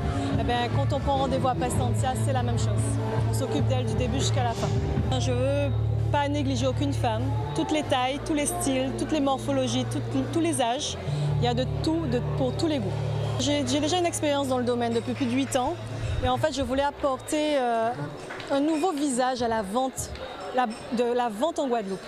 Et bien, quand on prend rendez-vous à Prestantia, c'est la même chose. On s'occupe d'elle du début jusqu'à la fin. Je veux pas négliger aucune femme. Toutes les tailles, tous les styles, toutes les morphologies, tous les âges. Il y a de tout pour tous les goûts. J'ai déjà une expérience dans le domaine depuis plus de 8 ans. Et en fait, je voulais apporter un nouveau visage à la vente en Guadeloupe.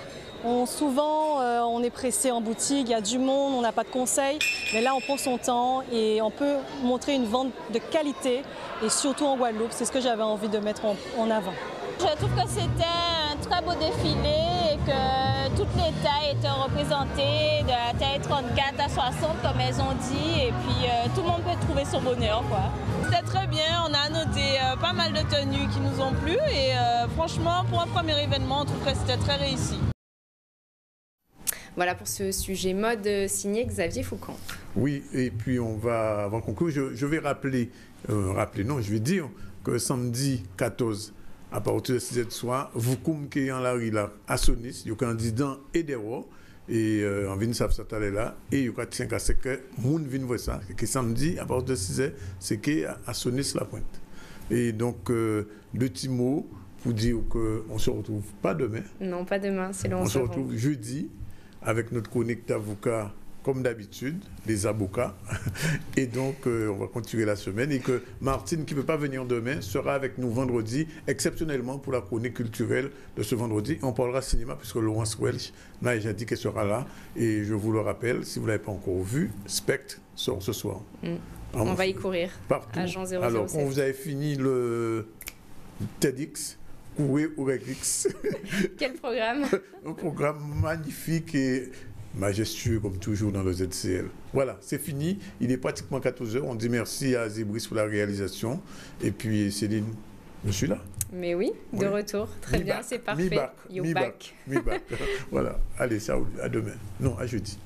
Souvent, on est pressé en boutique, il y a du monde, on n'a pas de conseils. Mais là, on prend son temps et on peut montrer une vente de qualité. Et surtout en Guadeloupe, c'est ce que j'avais envie de mettre en avant. Je trouve que c'était un très beau défilé et que toutes les tailles étaient représentées, de la taille 34 à 60 comme elles ont dit, et puis tout le monde peut trouver son bonheur, quoi. C'était très bien, on a noté pas mal de tenues qui nous ont plu et franchement pour un premier événement on trouve que c'était très réussi. Voilà pour ce sujet mode signé Xavier Foucan. Oui, et puis on va, avant de conclure, je vais rappeler, je vais dire que samedi 14, à partir de 6h du soir, vous qui en la rue là, à Sonis, il y a un candidat et des rois. Et on vient de s'absorber là, et il y a 5 à 5 heures, moun vient voir ça. Et samedi, à partir de 6 heures, c'est qu'à Sonis la pointe. Et donc, le petit mot pour dire qu'on ne se retrouve pas demain. Non, pas demain, c'est le 11 On se retrouve jeudi avec notre chronique d'avocats, comme d'habitude, les avocats. Et donc, on va continuer la semaine. Et que Martine, qui ne peut pas venir demain, sera avec nous vendredi, exceptionnellement pour la chronique culturelle de ce vendredi. On parlera cinéma, puisque Laurence Welch m'a déjà dit qu'elle sera là. Et je vous le rappelle, si vous ne l'avez pas encore vu, Spectre sort ce soir. On va y courir. Partout. À Jean 007. Alors, quand vous avez fini le TEDx, courez au Rex. Quel programme? Un programme magnifique et majestueux comme toujours dans le ZCL. Voilà, c'est fini. Il est pratiquement 14h. On dit merci à Zébris pour la réalisation. Et puis Céline, je suis là. Mais oui, de retour. Très bien, c'est parfait. Me back. Voilà. Allez, ciao, à demain. Non, à jeudi.